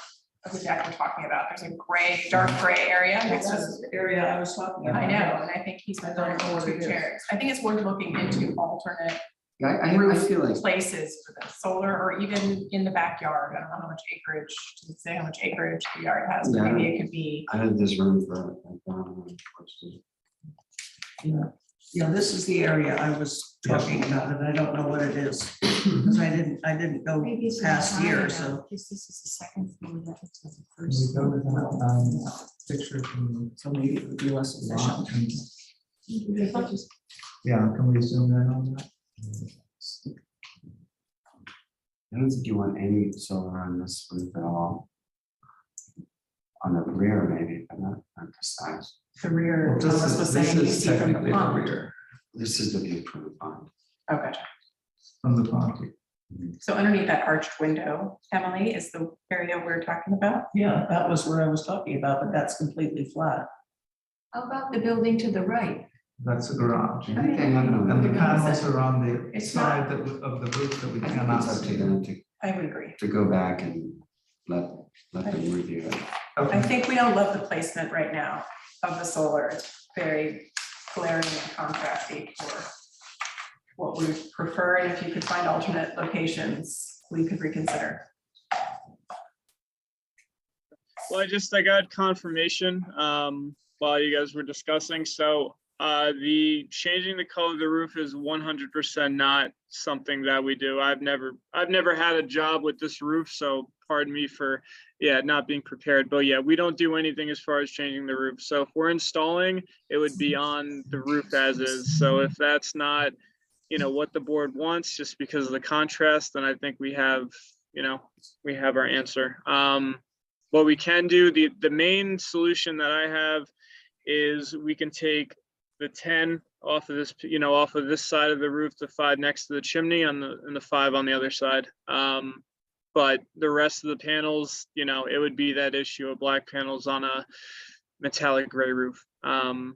of the deck we're talking about. There's a dark gray area next to That's the area I was talking about. I know, and I think he's referring know what to it is. 2 chairs. I think it's worth looking into alternate Yeah, I feel like places for the solar or even in the backyard. I don't know how much acreage, does it say how much acreage the yard has, but Yeah. maybe it could be. I had this room for. Yeah, this is the area I was talking about, and I don't know what it is, because I didn't go Maybe it's past not here, high so. enough, because this is the second floor, that is the Can we first. go to that picture from So maybe it would be less the efficient. lot? Yeah, can we zoom in on that? I don't think you want any solar on this roof at all. On the rear maybe, but not the sides. The rear, Well, Thomas was saying you is see from the technically the pond. rear, This is the view from the pond. Oh, gotcha. from the pond. So underneath that arched window, Emily, is the area we're talking about? Yeah, that was where I was talking about, but that's completely flat. How about the building to the right? That's the garage. I think they have it on And the the. panels are on the It's side of the roof that we I think cannot it's up to see. them I would agree. to go back and let them review it. I Okay, think we don't love the placement right now of the solar. It's very glaring and contrasty for what we prefer, and if you could find alternate locations, we could reconsider. well, I got confirmation, while you guys were discussing, so, the changing the color of the roof is 100% not something that we do. I've never had a job with this roof, so pardon me for, not being prepared, but we don't do anything as far as changing the roof. So if we're installing, it would be on the roof as is. So if that's not, what the board wants, just because of the contrast, then I think we have our answer. What we can do, the main solution that I have is we can take the 10 off of this side of the roof, the 5 next to the chimney and the 5 on the other side. But the rest of the panels, it would be that issue of black panels on a metallic gray roof. And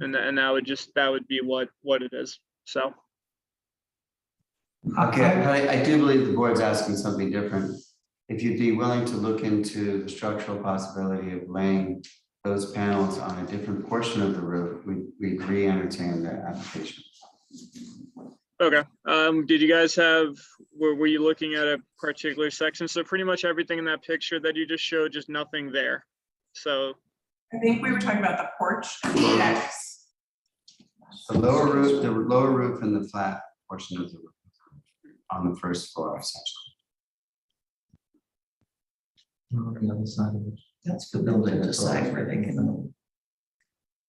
that would be what it is. So. Okay, I do believe the board's asking something different. if you'd be willing to look into the structural possibility of laying those panels on a different portion of the roof, we'd re-entertain the application. Okay, did you guys have, were you looking at a particular section? So pretty much everything in that picture that you just showed, just nothing there. So, I think we were talking about the porch and the decks. The lower roof and the flat portion of the roof on the first floor essentially. On the other side of it. That's the building decide where they can.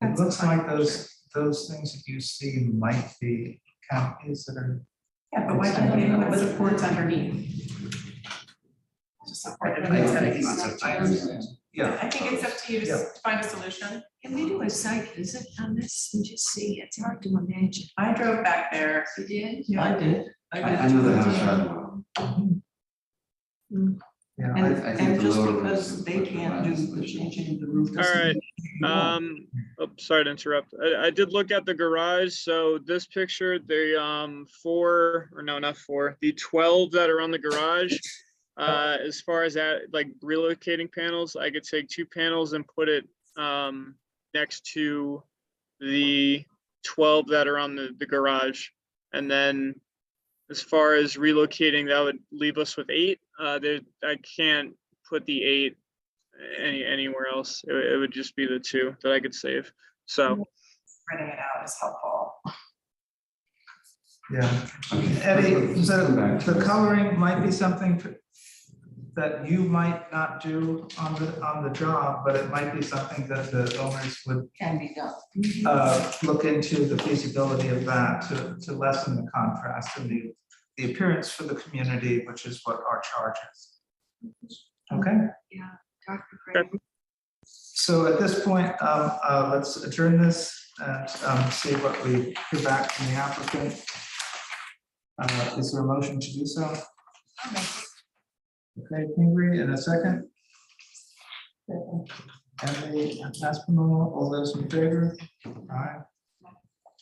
It looks like those things that you see might be canopies that are. Yeah, but why can't they put supports underneath? Just support it. I understand. Yeah. I think it's up to you Yeah. to find a solution. Can we do a site visit on this and just see? It's hard to imagine. I drove back there. You did? I did. I know the house rather well. Yeah, And, I think and the just lower roof because is they can't do the changing of the roof. doesn't All right, mean you won't. oh, sorry to interrupt. I did look at the garage. So this picture, the 4, or no, not 4, the 12 that are on the garage. As far as that, like relocating panels, I could take 2 panels and put it next to the 12 that are on the garage. And then as far as relocating, that would leave us with 8. I can't put the 8 anywhere else. It would just be the 2 that I could save. So, Spreading it out is helpful. yeah. Eddie, so the coloring might be something that you might not do on the job, but it might be something that the owners would Can be done. look into the feasibility of that to lessen the contrast and the appearance for the community, which is what our charge is. Okay, Yeah, Dr. Craig. so at this point, let's adjourn this and see what we hear back from the applicant. Is there a motion to do so? I'll make it. Okay, Pingree, in a second. Emily Aspinall, all those in favor? Aye.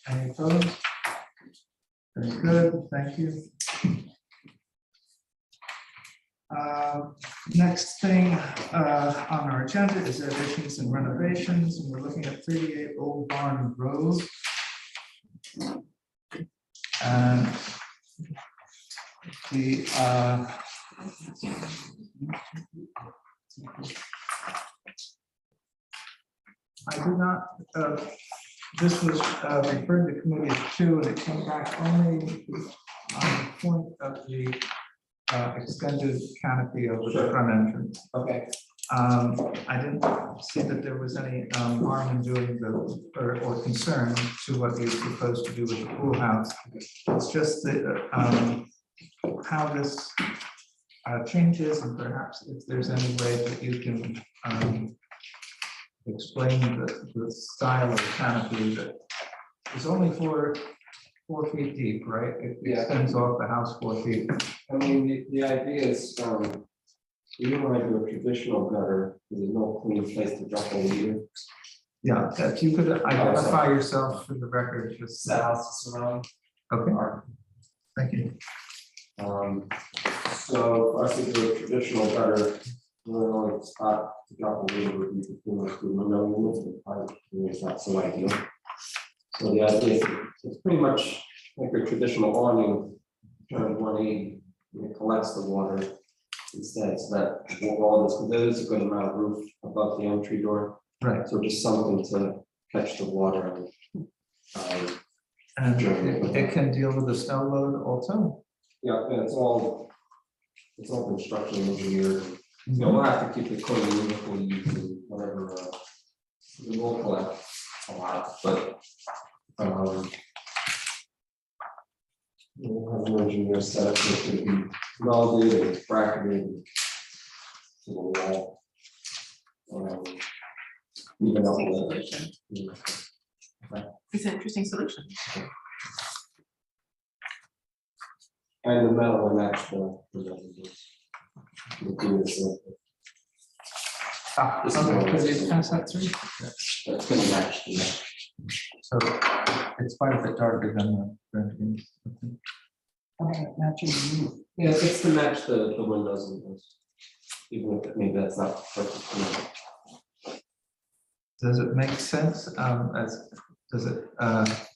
Any opposed? Very good, thank you. Next thing on our agenda is additions and renovations, and we're looking at 38 Old Barn Road. And the I did not, this was referred to committee of 2, and it came back only on the point of the extended canopy over the front entrance. Okay. I didn't see that there was any harm in doing or concern to what you proposed to do with the pool house. It's just that how this changes, and perhaps if there's any way that you can explain the style of canopy that is only 4 feet deep, right? It extends off the house 4 feet. I mean, the idea is, you don't want to do a traditional gutter, there's no clean place to drop a leader. Yeah, if you could identify yourself for the record, just. The house is around. Okay, thank you. So for us to do a traditional gutter, the only spot to drop a leader would be between the 2 window units, and probably it's not so ideal. So the idea is it's pretty much like a traditional awning, turned 180, and it collects the water instead, so that all this, there's a good amount of roof above the entry door. Right. So just something to catch the water And it can deal with the snow load also? yeah, and it's all construction engineered. You know, we'll have to keep the code uniform using whatever, we will collect a lot, but we'll have an engineer set up, so it can be welded and bracketed to the wall. Even up Solution. the. It's an interesting solution. And the metal will match the residence. Could you pass that through? That's gonna match the. So it's quite a bit darker than the renderings. Matching the roof. Yeah, it's to match the windows and those. even if maybe that's not perfect. Does it make sense, does it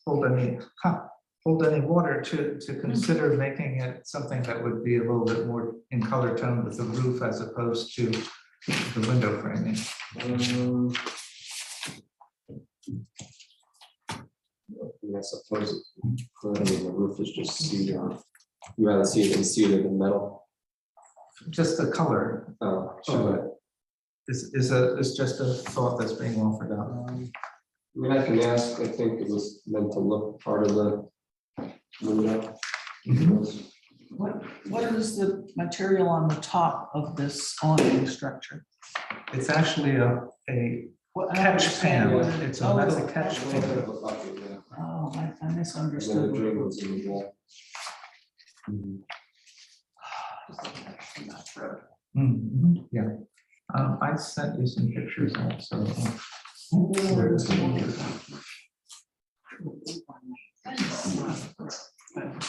hold any water to consider making it something that would be a little bit more in color tone with the roof as opposed to the window framing? I suppose the roof is just cedar. You rather see it in cedar than metal. Just the color Sure. is just a thought that's being offered out. I mean, I can ask, I think it was meant to look part of the window. What is the material on the top of this awning structure? It's actually a What- I catch understand pan, what it- it's a oh, metal a catch A little bit pan. of a bucket, yeah. Oh, I And then misunderstood. the drain was in the wall. Yeah, I sent you some pictures also.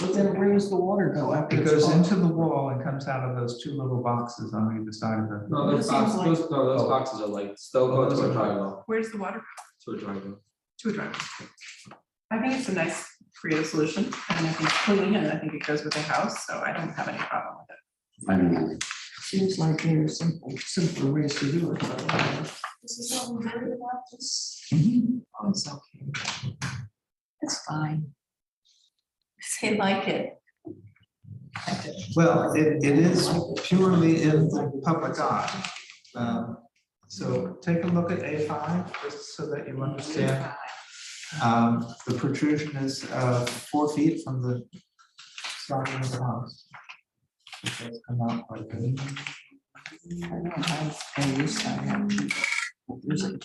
But then where does the water go after? It it's goes gone? into the wall and comes out of those two little boxes on either side of it. No, those It seems boxes, those boxes are like, still go to a dry well, Where's the water? to a dry well. To a driveway. I think it's a nice creative solution, and I think it's clean, and I think it goes with the house, so I don't have any problem with it. I mean, Seems like there's simpler ways to do it. but, This is all we heard about this. Oh, it's okay. It's fine. They like it. Well, it is purely in the public eye. So take a look at A5, just so that you understand. The protrusion is 4 feet from the starting of the house. It does come out quite a bit. I don't have a use, I have. There's a-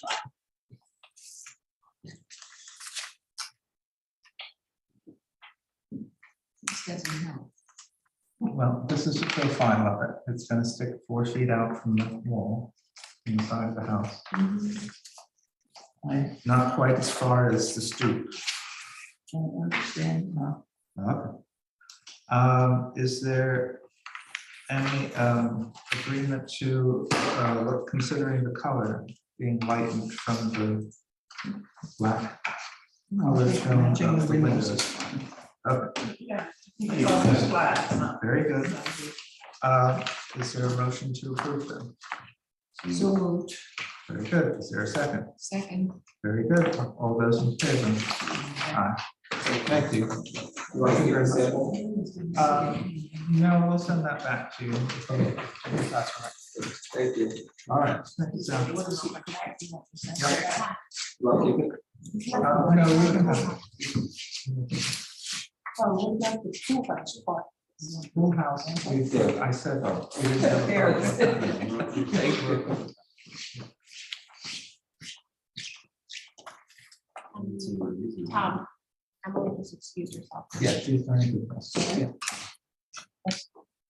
This doesn't help. Well, this is a profile of it. It's gonna stick 4 feet out from the wall inside the house. I Not quite as far as the stoop. don't understand. Okay. Is there any agreement to considering the color being lightened from the black color shown Matching of the the windows is windows? fine. Okay, Yeah. It's almost flat, it's not- very good. Is there a motion to approve them? So moved. Very good. Is there a second? Second. Very good. All those in favor? Aye. Thank you. You want to hear a sample? No, we'll send that back to you. That's all right. Thank you. All right. Thank you, Sam. Want to keep it? No, we can have it. Oh, what about the two house part? Full house, we did, I said, we didn't have a There it problem. Thank you. Emily has excused herself. Yeah, she's very good. Yeah.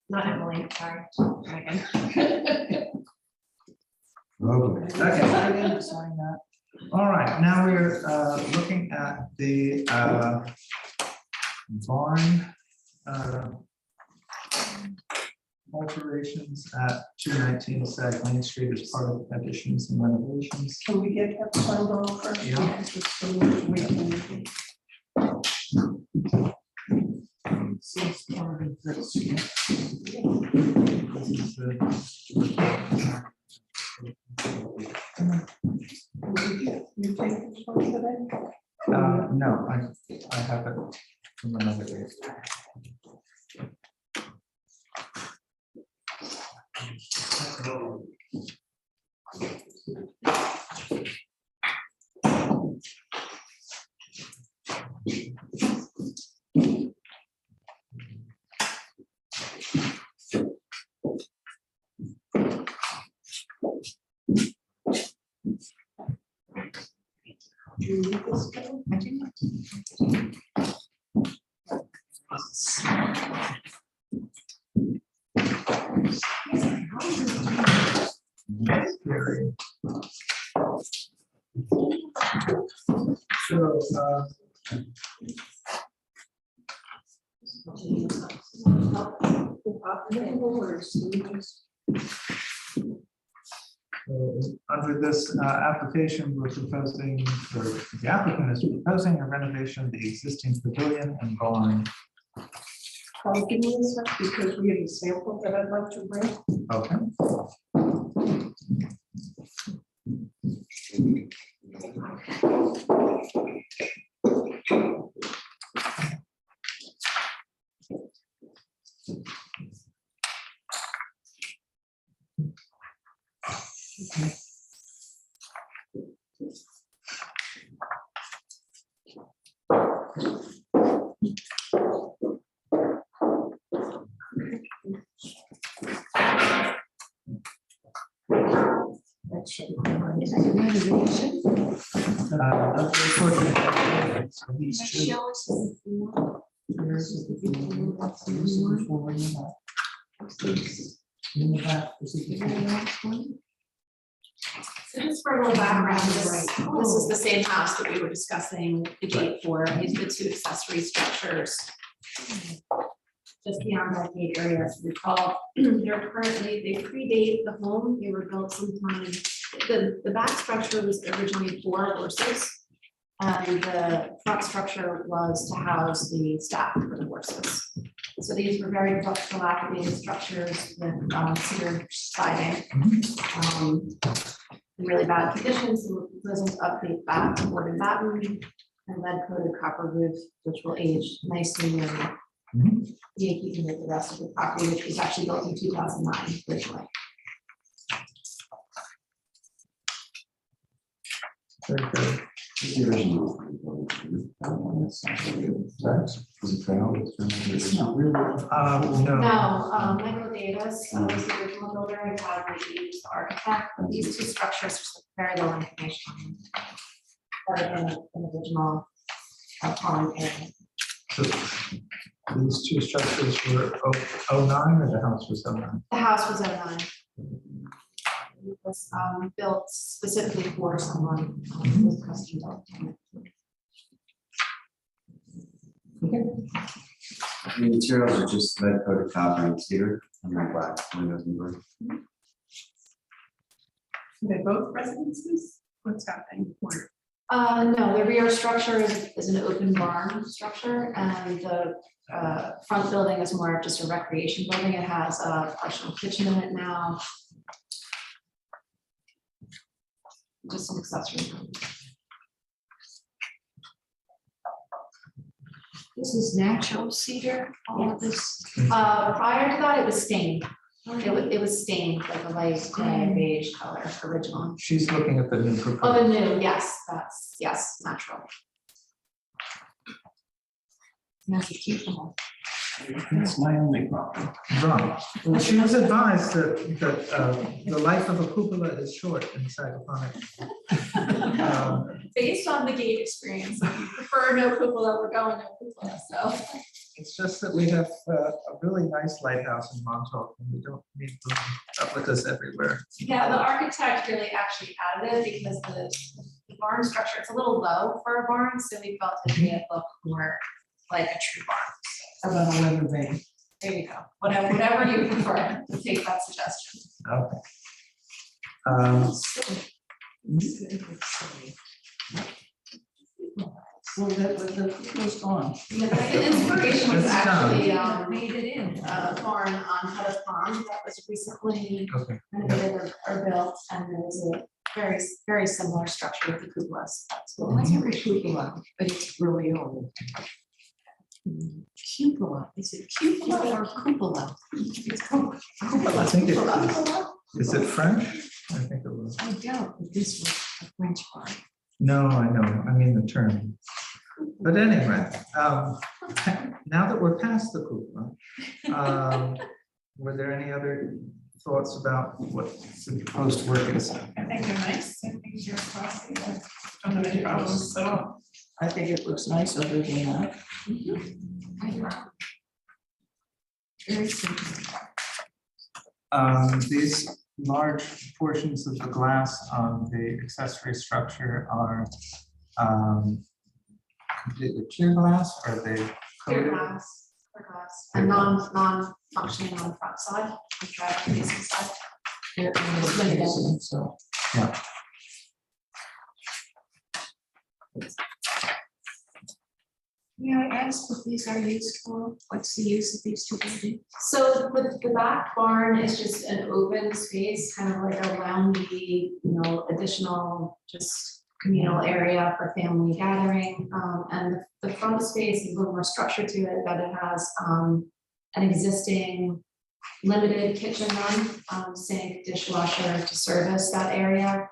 Not Emily, sorry. Megan. Lovely. Okay. I didn't sign that. All right, now we're looking at the barn alterations at 219 Sag Main Street as part of additions and renovations. Can we get that signed off first? Yeah. Just so we can- Since part of this, yeah. This is the- You take this one today? No, I have it from another day. Scary. So, So, under this application, we're proposing, or the applicant is proposing a renovation of the existing pavilion and barn. Give me this one because we have a sample that I'd like to bring. Okay. So these two- In the back, this is the- So just for a little background, this is the same house that we were discussing the gate for, these are the two accessory structures. Just beyond that gate area, as we recall, they're currently, they predate the home, they were built sometime, the back structure was originally 4 horses. And the front structure was to house the staff for the horses. So these were very dilapidated structures with cedar siding. In really bad conditions, so we're proposing to update that, board and batten, and lead coated copper roof, which will age nicely and be in keeping with the rest of the property, which was actually built in 2009 originally. Very good. The original. It's not really. No. No, Michael Davis was the original builder and had used the architect, but these two structures are very low information. Better than an original pond area. So these two structures were 09 or the house was 09? The house was 09. It was built specifically for someone who was custom built. The materials are just lead coated copper and cedar and then black windows and doors. Are they both residences? What's happening? No, the rear structure is an open barn structure, and the front building is more of just a recreation building. It has a partial kitchen in it now. Just some accessory. This is natural cedar, all of this. Prior to that, it was stained. It was stained like a light gray beige color original. She's looking at the new proposal. Oh, the new, yes, that's, yes, natural. That's a cute one. That's my only problem. Right. Well, she was advised that the life of a cupola is short inside a barn. Based on the gate experience, if you prefer no cupola, we're going no cupola, so. It's just that we have a really nice lighthouse in Montauk, and we don't need replicas everywhere. Yeah, the architect really actually added it because the barn structure, it's a little low for a barn, so we felt it made it look more like a true barn. How about a weather vane? There you go, whatever you prefer, we'll take that suggestion. Okay. So the cupola gone. Yeah, the inspiration was It's actually Made it in. a barn on Huddock Pond that was recently Okay. renovated or built, and there was a very, very similar structure with the cupolas. Well, that's a cupola, but it's really old. Cupola, is it cupola or cupola? It's cupola. I think it is it French? I think it was. I doubt that this was a French barn. No, I know, I mean the term. But anyway, now that we're past the cupola, were there any other thoughts about what the proposed work is? I think they're nice. I think you're classy. I don't have any problems at all. I think it looks nice other than that. Very simple. These large portions of the glass on the accessory structure are completely clear glass, or are they Clear coated? glass, and non-functioning on the front side, the driveway facing side. So, May I ask what these are used for? What's the use of these two buildings? So the back barn is just an open space, kind of like a loungy, additional just communal area for family gathering. And the front space is a little more structure to it, that it has an existing limited kitchen room, sink, dishwasher to service that area.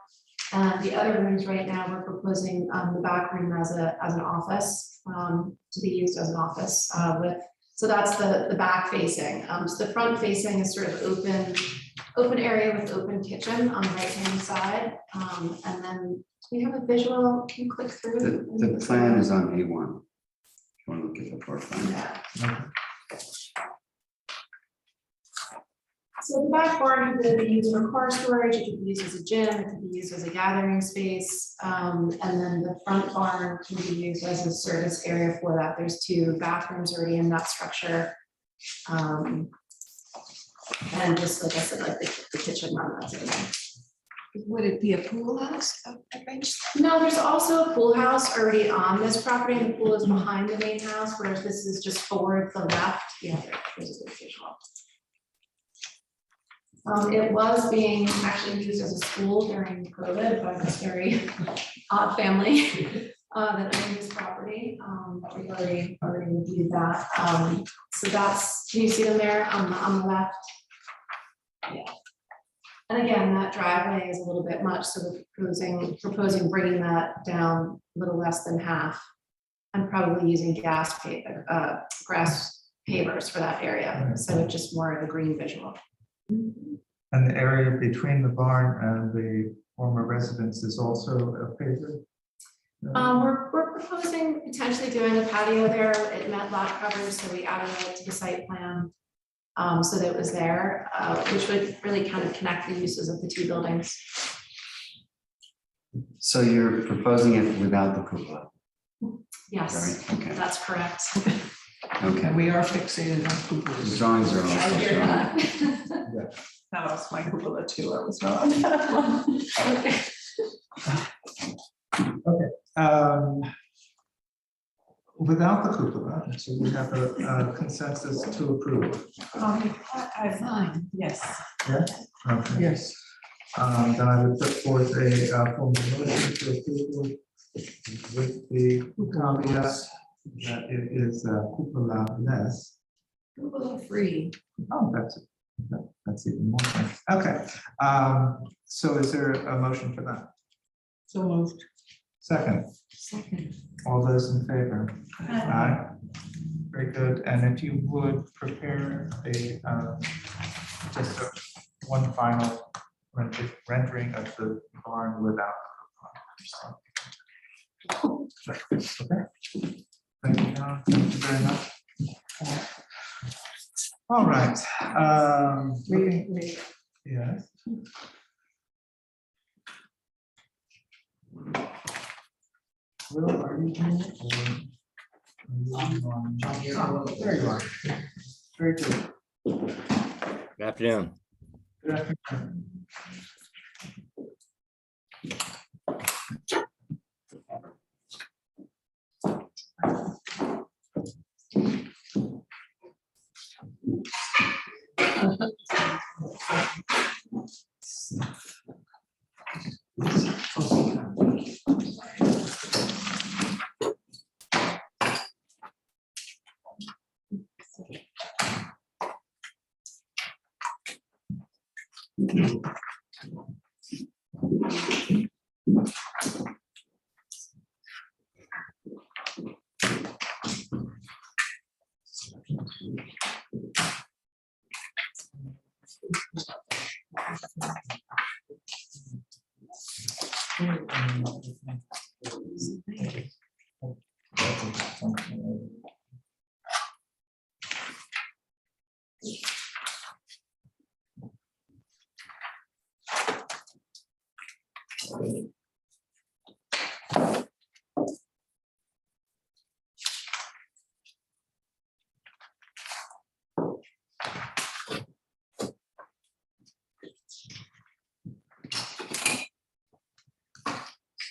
And the other rooms right now, we're proposing the back room as an office, to be used as an office so that's the back facing. So the front facing is sort of open area with open kitchen on the right hand side. And then we have a visual, can you click through? The plan is on A1. If you want to look at the floor plan. Yeah. So the back barn could be used for car storage, it could be used as a gym, it could be used as a gathering space. And then the front barn can be used as a service area for that. There's 2 bathrooms already in that structure. And just like I said, like the kitchen room, that's it. Would it be a pool house eventually? No, there's also a pool house already on this property, and the pool is behind the main house, whereas this is just forward to the left. Yeah, there's a good visual. It was being actually used as a school during COVID by this very odd family that owned this property. We already reviewed that. So that's, can you see them there on the left? Yeah. And again, that driveway is a little bit much, so we're proposing bringing that down a little less than half. And probably using grass pavers for that area, so it's just more of a green visual. And the area between the barn and the former residence is also a favorite? We're proposing potentially doing a patio there. It met lot coverage, so we added it to the site plan. So that it was there, which would really kind of connect the uses of the 2 buildings. So you're proposing it without the cupola? Yes, Right, okay. that's correct. Okay. and we are fixated on The cupolas. drawings are also I hear showing. that. That was my cupola too, I was wrong. Without the cupola, so we have a consensus to approve. Fine. Yes. Yeah? Okay. Yes. Then I would put forth a formal motion to approve with the caveat that it is cupola less. Cupola free. Oh, that's even more fun. Okay, so is there a motion for that? So moved. Second, all those in favor? Aye. Very good, and if you would prepare one final rendering of the barn without. Okay. Thank you, John. Thank you very much. All right. Yes. Will, are you here? Oh, there you are. Very good. Good afternoon. Good afternoon.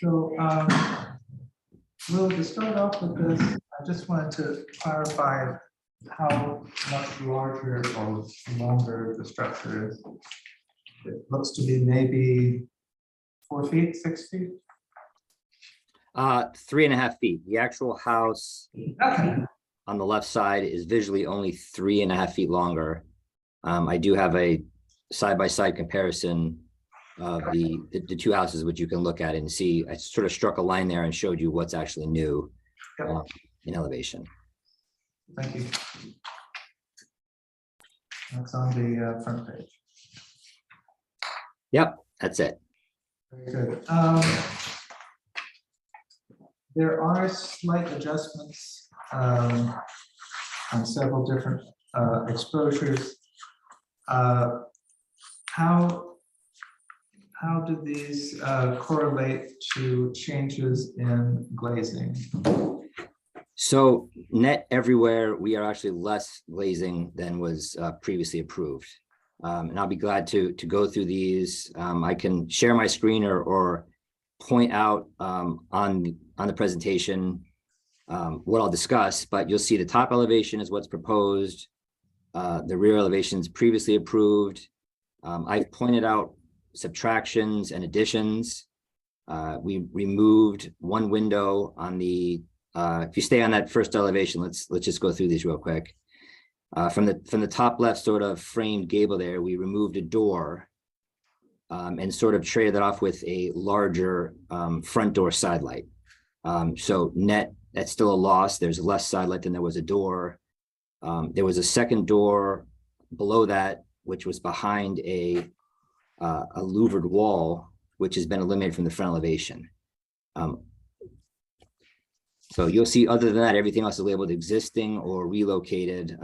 So, Will, to start off with this, I just wanted to clarify how much larger or longer the structure is. It looks to be maybe 4 feet, 6 feet. 3.5 feet. The actual house Okay. on the left side is visually only 3.5 feet longer. I do have a side-by-side comparison of the two houses, which you can look at and see. I sort of struck a line there and showed you what's actually new in elevation. Thank you. That's on the front page. Yep, that's it. Very good. There are slight adjustments on several different exposures. How do these correlate to changes in glazing? So net everywhere, we are actually less glazing than was previously approved. And I'll be glad to go through these. I can share my screen or point out on the presentation what I'll discuss, but you'll see the top elevation is what's proposed. The rear elevation is previously approved. I've pointed out subtractions and additions. We removed one window on the, if you stay on that first elevation, let's just go through these real quick. From the top left sort of framed gable there, we removed a door and sort of traded that off with a larger front door side light. So net, that's still a loss. There's less side light than there was a door. There was a second door below that, which was behind a louvered wall, which has been eliminated from the front elevation. So you'll see, other than that, everything else is labeled existing or relocated.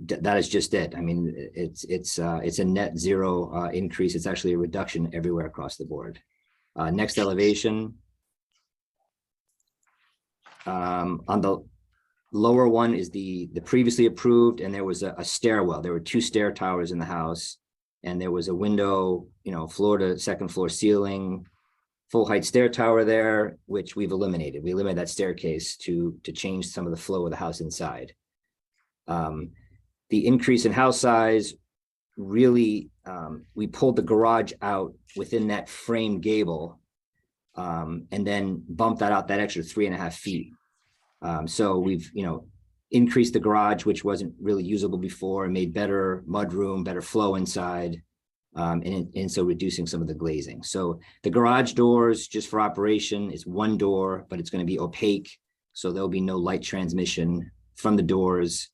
That is just it. I mean, it's a net zero increase. It's actually a reduction everywhere across the board. Next elevation. On the lower one is the previously approved, and there was a stairwell. There were 2 stair towers in the house, and there was a window, floor to second floor ceiling, full height stair tower there, which we've eliminated. We eliminated that staircase to change some of the flow of the house inside. The increase in house size, really, we pulled the garage out within that framed gable, and then bumped that out that extra 3.5 feet. So we've, increased the garage, which wasn't really usable before, and made better mudroom, better flow inside, and so reducing some of the glazing. So the garage doors, just for operation, is 1 door, but it's going to be opaque, so there'll be no light transmission from the doors.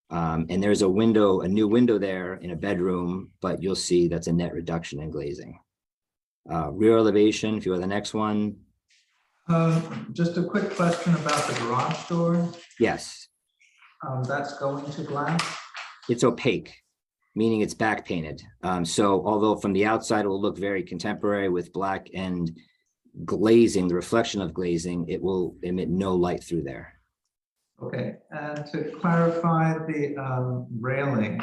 And there's a new window there in a bedroom, but you'll see that's a net reduction in glazing. Rear elevation, if you go to the next one. Just a quick question about the garage door. Yes. That's going to glass? It's opaque, meaning it's back painted. So although from the outside it will look very contemporary with black and glazing, the reflection of glazing, it will emit no light through there. Okay, and to clarify the railing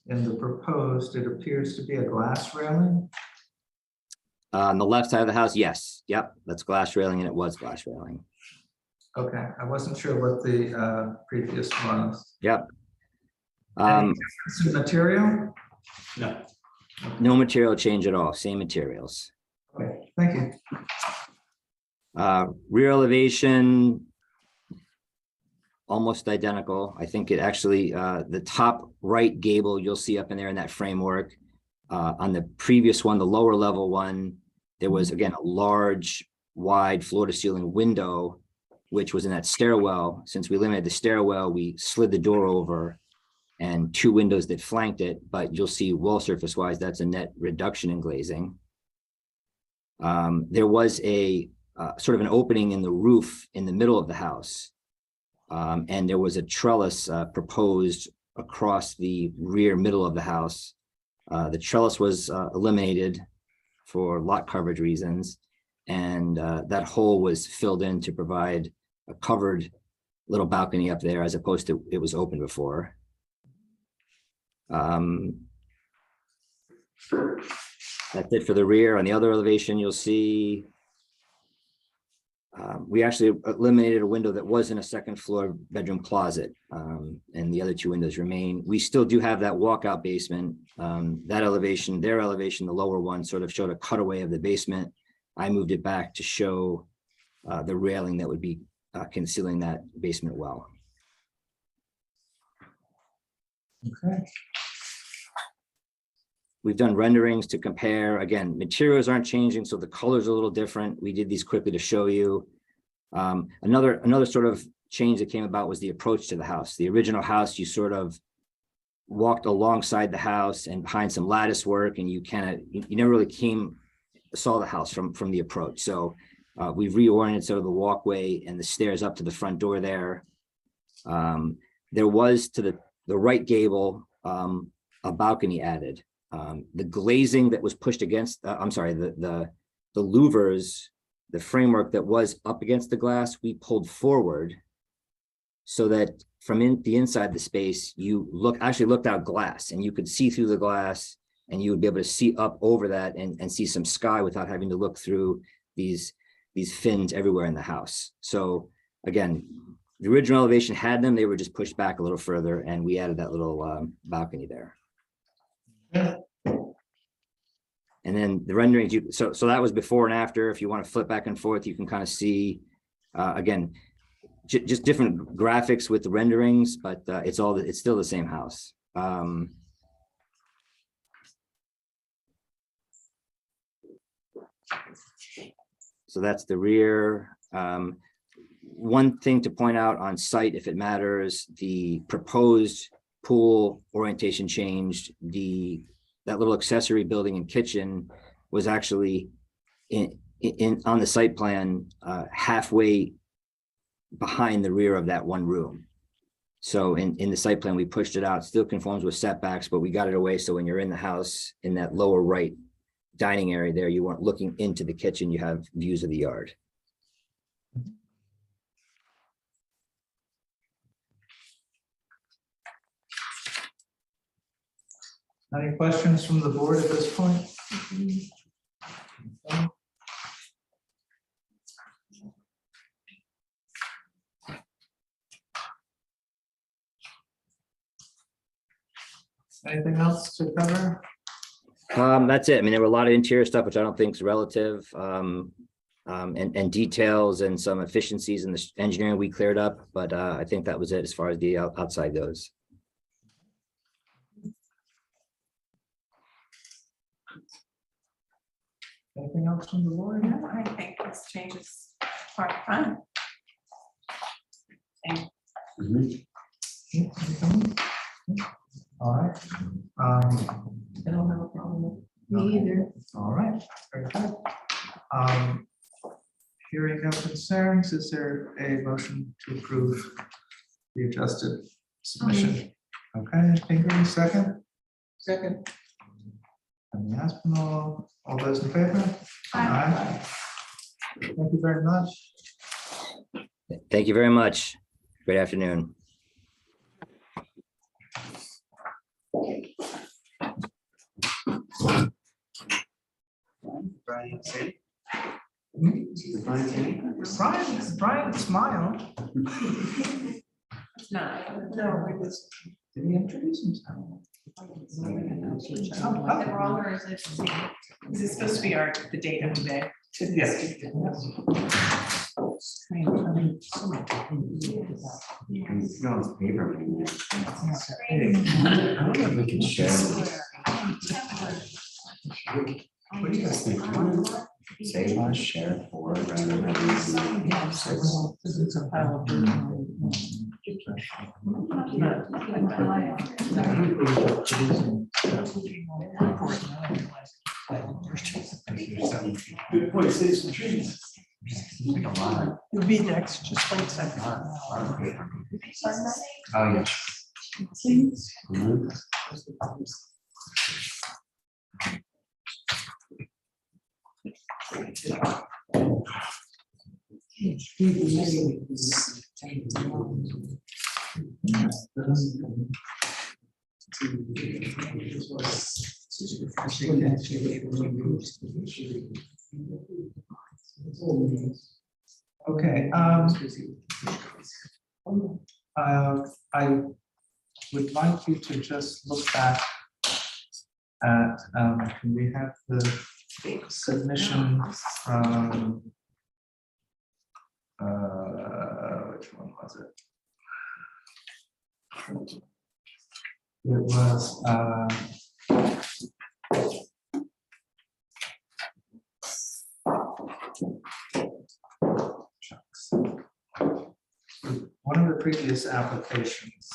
in the proposed, it appears to be a glass railing? On the left side of the house, yes. Yep, that's glass railing, and it was glass railing. Okay, I wasn't sure what the previous was. Yep. Any difference in material? No. No material change at all, same materials. Okay, thank you. Rear elevation, almost identical. I think it actually, the top right gable, you'll see up in there in that framework. On the previous one, the lower level one, there was, again, a large, wide floor to ceiling window, which was in that stairwell. Since we eliminated the stairwell, we slid the door over and 2 windows that flanked it, but you'll see wall surface wise, that's a net reduction in glazing. There was a sort of an opening in the roof in the middle of the house. And there was a trellis proposed across the rear middle of the house. The trellis was eliminated for lot coverage reasons, and that hole was filled in to provide a covered little balcony up there as opposed to it was open before. That's it for the rear. On the other elevation, you'll see we actually eliminated a window that was in a second floor bedroom closet, and the other two windows remain. We still do have that walkout basement. That elevation, their elevation, the lower one sort of showed a cutaway of the basement. I moved it back to show the railing that would be concealing that basement well. Okay. We've done renderings to compare. Again, materials aren't changing, so the colors are a little different. We did these quickly to show you. Another sort of change that came about was the approach to the house. The original house, you sort of walked alongside the house and behind some lattice work, and you never really saw the house from the approach. So we've reoriented sort of the walkway and the stairs up to the front door there. There was to the right gable a balcony added. The glazing that was pushed against, the louvers, the framework that was up against the glass, we pulled forward so that from the inside the space, you actually looked out glass and you could see through the glass, and you would be able to see up over that and see some sky without having to look through these fins everywhere in the house. So again, the original elevation had them, they were just pushed back a little further, and we added that little balcony there. And then the renderings, so that was before and after. If you want to flip back and forth, you can kind of see, again, just different graphics with the renderings, but it's still the same house. So that's the rear. One thing to point out on site, if it matters, the proposed pool orientation changed. That little accessory building and kitchen was actually on the site plan halfway behind the rear of that one room. So in the site plan, we pushed it out, still conforms with setbacks, but we got it away. So when you're in the house, in that lower right dining area there, you weren't looking into the kitchen, you have views of the yard. Any questions from the board at this point? Anything else to cover? That's it. I mean, there were a lot of interior stuff, which I don't think is relative, and details and some efficiencies in the engineering we cleared up, but I think that was it as far as the outside goes. Anything else from the board? No, I think this change is quite fun. All right. I don't have a problem with Me either. All right. Very good. Hearing no concerns, is there a motion to approve the adjusted submission? Okay, Pingree, second? Second. And Aspinall, all those in favor? Aye. Thank you very much. Thank you very much. Great afternoon. Brian, say. Brian smiled. no, it was. Did he introduce himself? Is this supposed to be the date of today? Yes. No, it's paper. I don't know if we can share this. What do you guys think? Say you want to share 4 rather than 6. It's a pile of dirt. Good point, save some trees. Like a lot. You'll be next, just 1 second. Oh, yeah. Mhm. Okay, I would like you to just look back at, can we have the submission from, which one was it? It was, shucks. One of the previous applications,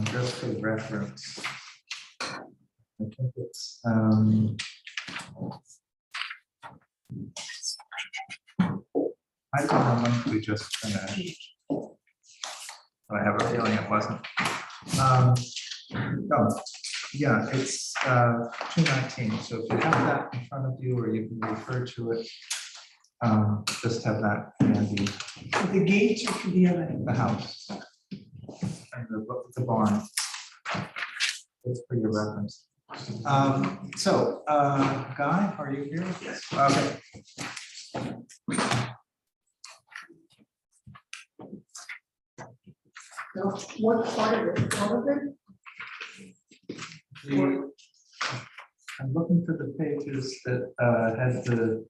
just for reference. I think it's, I don't know when we just finished. I have a feeling it wasn't. No, yeah, it's 219. So if you have that in front of you, or you can refer to it, just have that handy. The gates or for the other? The house and the barn. It's for your reference. So, Guy, are you here? Yes. Okay. What part of it, all of it? I'm looking for the pages that had the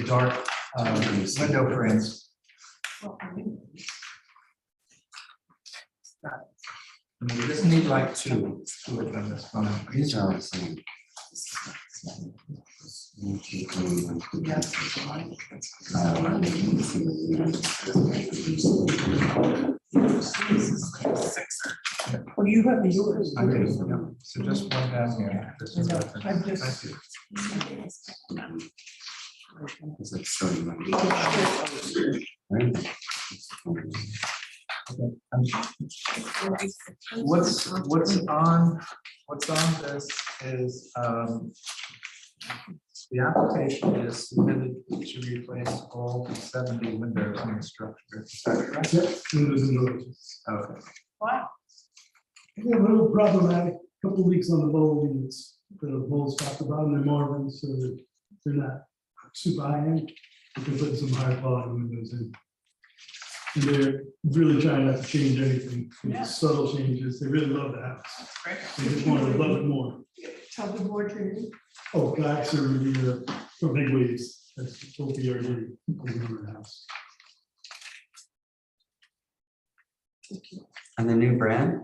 dark window frames. We just need like two of them. That's fine. These are all the same. Well, you have yours. I do, yeah. So just one down here. This is reference. I'm just- Thank you. It's like starting right. What's on this is the application is submitted to replace all 70 windows in the structure. Is that correct? Okay. Wow. Yeah, a little problematic, couple leaks on the bowl units, the bowls talked about, and they're Marvin, so they're not super high end. We can put some high quality windows in. And they're really trying not to change anything, just subtle changes, they really love the house. Great. They just want to love it more. Tell the board to. Oh, guys are really, for big waves, that's AHRB over the house. And the new brand?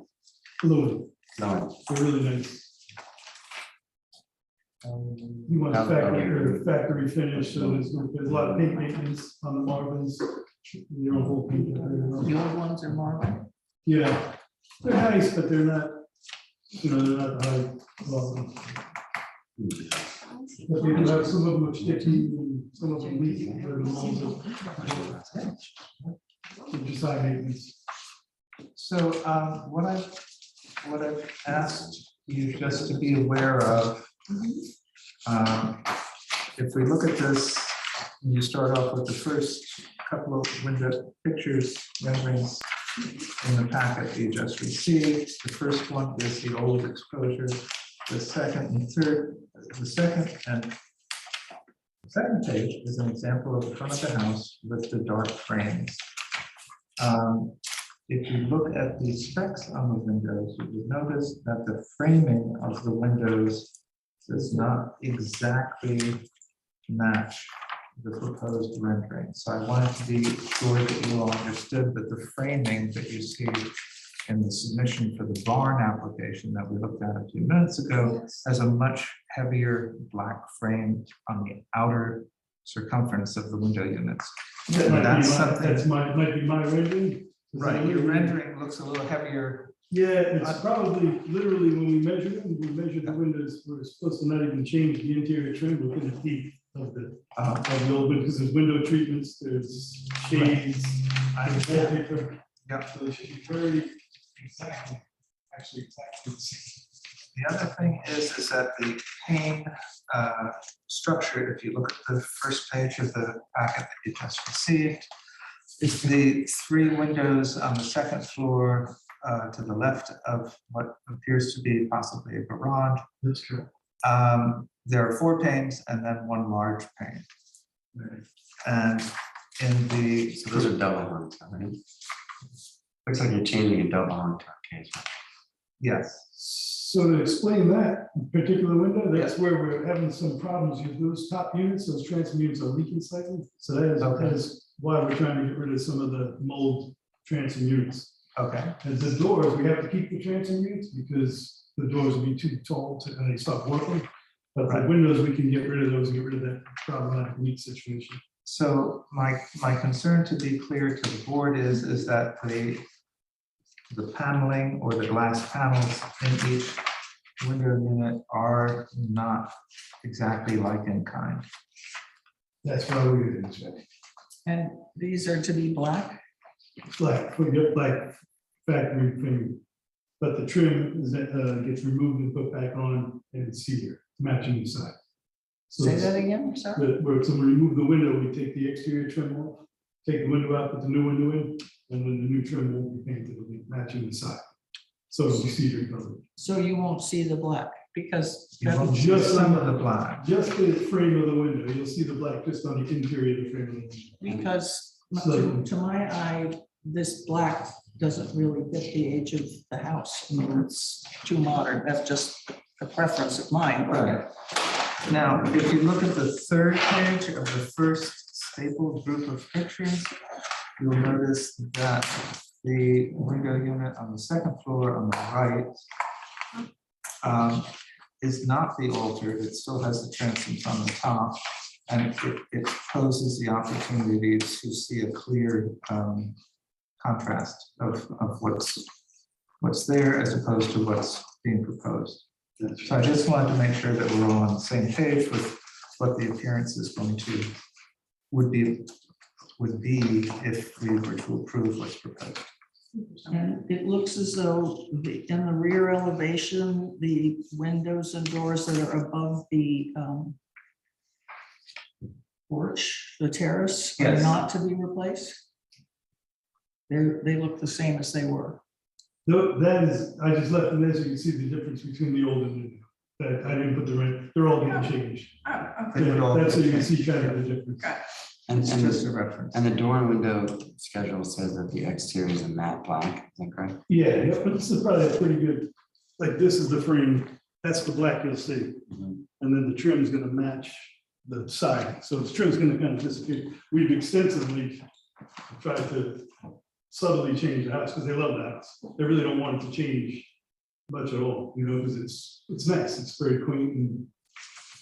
Fluid, No. they're really nice. You want a factory finish, so there's a lot of paint maintenance on the Marvins. Your own whole paint. The old ones are Marvin. Yeah, they're nice, but they're not, they're not the high quality. But they do have some of them are sticky and some of them leaky. They're the ones that- they're just high maintenance. So what I've asked you just to be aware of, if we look at this, and you start off with the first couple of window pictures, renderings in the packet you just received. The first one is the old exposure. The second and third, the second page is an example of the front of the house with the dark frames. If you look at the specs on the windows, you will notice that the framing of the windows does not exactly match the proposed rendering. So I wanted to be sure that you all understood that the framing that you see in the submission for the barn application that we looked at a few minutes ago has a much heavier black frame on the outer circumference of the window units. That might be That's my- something- That's might be my rendering. Right, your rendering looks a little heavier. Yeah, it's probably literally when we measured them, we measured the windows, we're supposed to not even change the interior trim within the teeth of the old window, because there's window treatments, there's shades. I there's wallpaper. Yep. So they should be very exactly, actually exactly the same. The other thing is that the pane structure, if you look at the first page of the packet that you just received, is the three windows on the second floor to the left of what appears to be possibly a garage. That's true. There are 4 panes and then 1 large pane. And in the, So those are double hung, right? Looks like you're changing a double hung to a case. yes, So to explain that particular window, that's where we're having some problems with those top units, those transom units are leaking slightly. So that is why we're trying to get rid of some of the mold transom units. okay, And the doors, we have to keep the transom units because the doors would be too tall and they stop working. But the windows, we can get rid of those, and get rid of that problematic leak situation. so my concern, to be clear to the board, is that the paneling or the glass panels in each window unit are not exactly like in kind. That's why we did it, Jack. And these are to be black? Black, we get black factory trim, but the trim is, gets removed and put back on and it's cedar, matching the side. So Say that again, sorry? so we remove the window, we take the exterior trim off, take the window out, put the new window in, and then the new trim will be painted, it'll be matching the side. So it'll be cedar covered. So you won't see the black because You won't see Just some of the black. Just the frame of the window, you'll see the black just on the interior of the frame of the window. because So- to my eye, this black doesn't really fit the age of the house. I mean, it's too modern. That's just a preference of mine. Right. Now, if you look at the 3rd page of the first stapled group of pictures, you'll notice that the window unit on the 2nd floor on the right is not the altered, it still has the transoms on the top, and it poses the opportunity to see a clear contrast of what's there as opposed to what's being proposed. So I just wanted to make sure that we're all on the same page with what the appearance is going to, would be if we were to approve what's proposed. And it looks as though in the rear elevation, the windows and doors that are above the porch, the terrace, are Yes. not to be replaced. They look the same as they were. No, that is, I just left them there so you can see the difference between the old and new. That I didn't put the rent, they're all getting changed. They would all- That's so you can see kind of the difference. And, It's and, just a reference. and the door and window schedule says that the exterior is a matte black, is that correct? Yeah, but this is probably a pretty good, like this is the frame, that's the black you'll see. Mhm. And then the trim is gonna match the side, so the trim's gonna kind of disappear. We've extensively tried to subtly change the house, because they love the house. They really don't want it to change much at all, you know, because it's nice, it's very quaint, and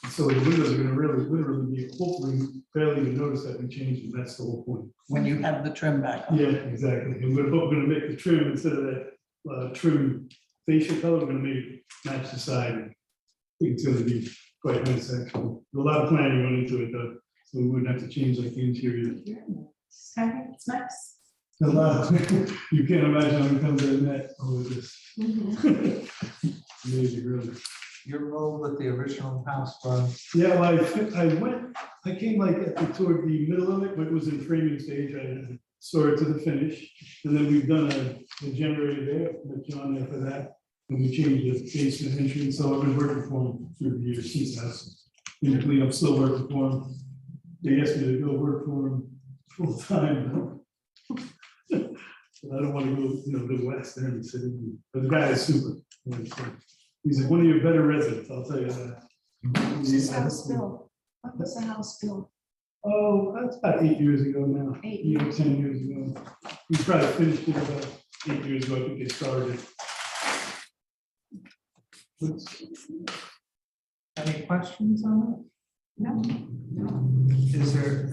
so the windows are gonna really, literally be, hopefully, barely even notice that we changed, and that's the whole point. When you have the trim back on. Yeah, exactly, and we're gonna make the trim, instead of that trim facial color, we're gonna make it match the side. I think it's gonna be quite nice, actually. A lot of planning went into it, though, so we wouldn't have to change like the interior. It's nice. A lot, you can't imagine how it comes in that, over this. Amazing, really. Your role with the original house was, Yeah, well, I came like toward the middle of it, but it was in framing stage, I saw it to the finish. And then we've done a generator there, with John there for that, and we changed the basement entrance, so I've been working for him through the years since that's. Usually I'm still working for him. They asked me to go work for him full time. But I don't want to go, the west there in the city, but the guy is super. He's like one of your better residents, I'll tell you that. This house built. When was the house built? Oh, that's about 8 years ago now. 8 8 or years. 10 years ago. We probably finished it about 8 years ago, I think they started it. any questions on No. it? Is there,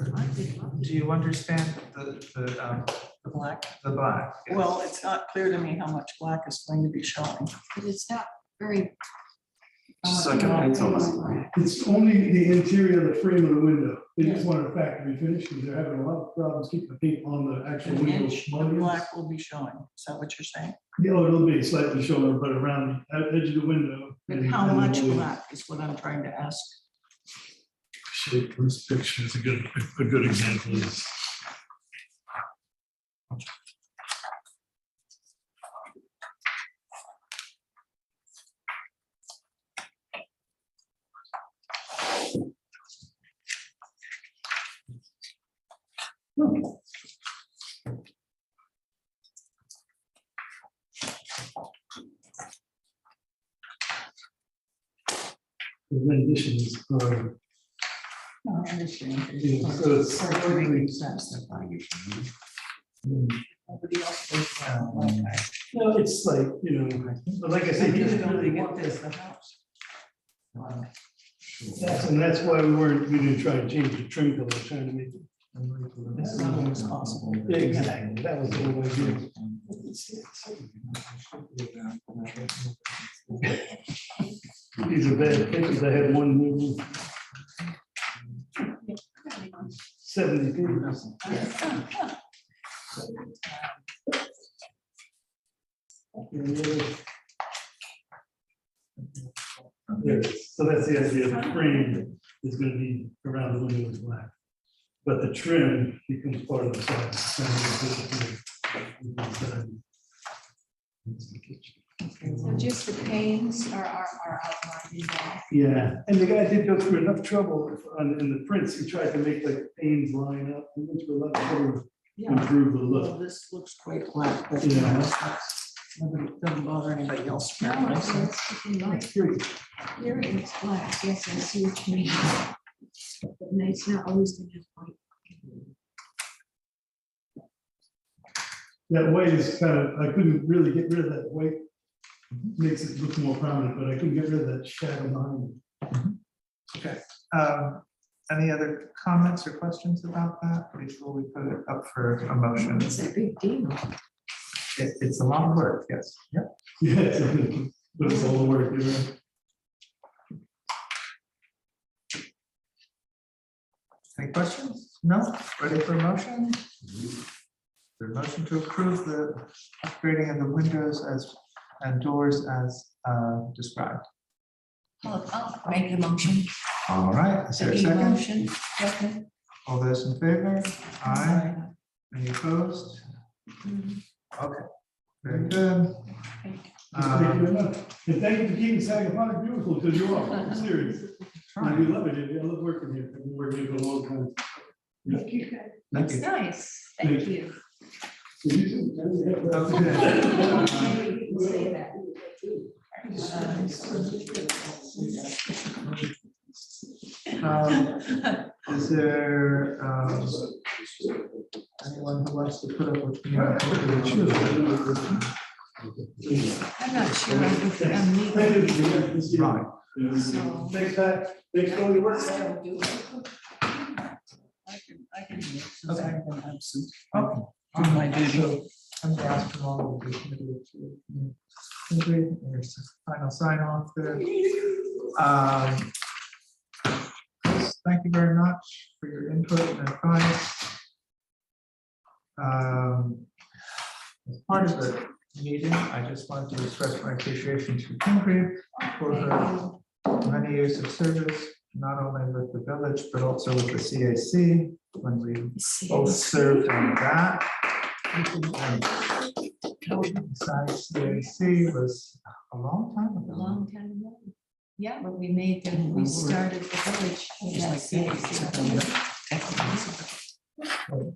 do you understand The black. the black? Yes. Well, it's not clear to me how much black is going to be showing. But it's not very. Just like a pencil line. It's only the interior of the frame of the window. They just wanted a factory finish because they're having a lot of problems keeping the paint on the actual An window. inch of black will be showing. Is that what you're saying? Yeah, it'll be slightly shorter, but around the edge of the window. But and- how and much the- black is what I'm trying to ask. Shape, this picture is a good example of this. conditions are. I understand. Yeah, so it's Sort of making really- sense. Mm. Nobody else lives around like that. No, it's like, but like I said, he didn't really Building want it this. as the house. And that's why we didn't try to change the trim color, trying to make it. As level as possible. Yeah, exactly, that was the whole idea. These are bad pictures, I had one movie. 70 pages. Yeah, so that's the idea, the frame is gonna be around the window is black. But the trim becomes part of the side. So just the panes are outlined in that. Yeah, and the guy did go through enough trouble in the prints, he tried to make like panes line up, he went through a lot of trouble to improve the Well, look. this looks quite flat, but Yeah. nobody, doesn't bother anybody else. No, apparently, so. it's like, here it's black, yes, I see what you mean. But it's not always the just white. That white is kind of, I couldn't really get rid of that white. Makes it look more prominent, but I couldn't get rid of that shadow behind it. Okay, any other comments or questions about that before we put it up for a motion? It's a big deal. It's a lot of work, yes. Yep. Yeah, but it's all the work, Any questions? No? Ready for a motion? The motion to approve the upgrading of the windows and doors as described. I'll make the motion. All right, is there a The second? motion. Second. All those in favor? Aye. Any opposed? Okay, very good. Thank you very much. And thank you for keeping Sagaponic beautiful, because you are, I'm serious. We love it, I love working here, I've been working here for a long time. Thank you. Thank That's you. nice. Thank Thank you. So you can- Okay. Maybe you can say that. Is there anyone who wants to put up with me? I'm not sure I'm legal. Right. So. Thanks, Pat. Thanks for all your work. I can do it since I've been absent. Okay. Do my duty. So I'm gonna ask them all to do committee to there's a final sign off there. Thank you very much for your input and advice. As part of the meeting, I just wanted to express my appreciation to Ingrid for her many years of service, not only with the village, but also with the CAC, when we both served on that. Besides, CAC was a long time A ago. long time ago. Yeah, when we started the village. Just Yeah, like So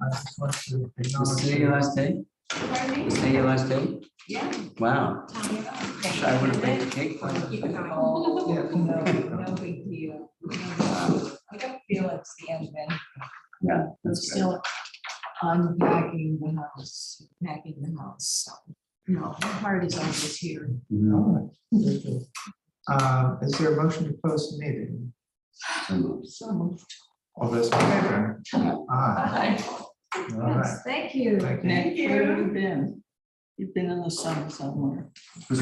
I just want to acknowledge. Today your last day? Pardon me? Today your last day? Yeah. Wow. Wish I would have baked a cake for you. No big deal. I don't feel it's the end then. Yeah, I'm that's good. still unpacking the house, packing the house. So, no, my heart is always here. Mhm. All right. Is there a motion to close the meeting? So moved. All those in favor? Aye. All right. Yes, thank you. Thank you. Nick, where have you been? You've been in the sun somewhere.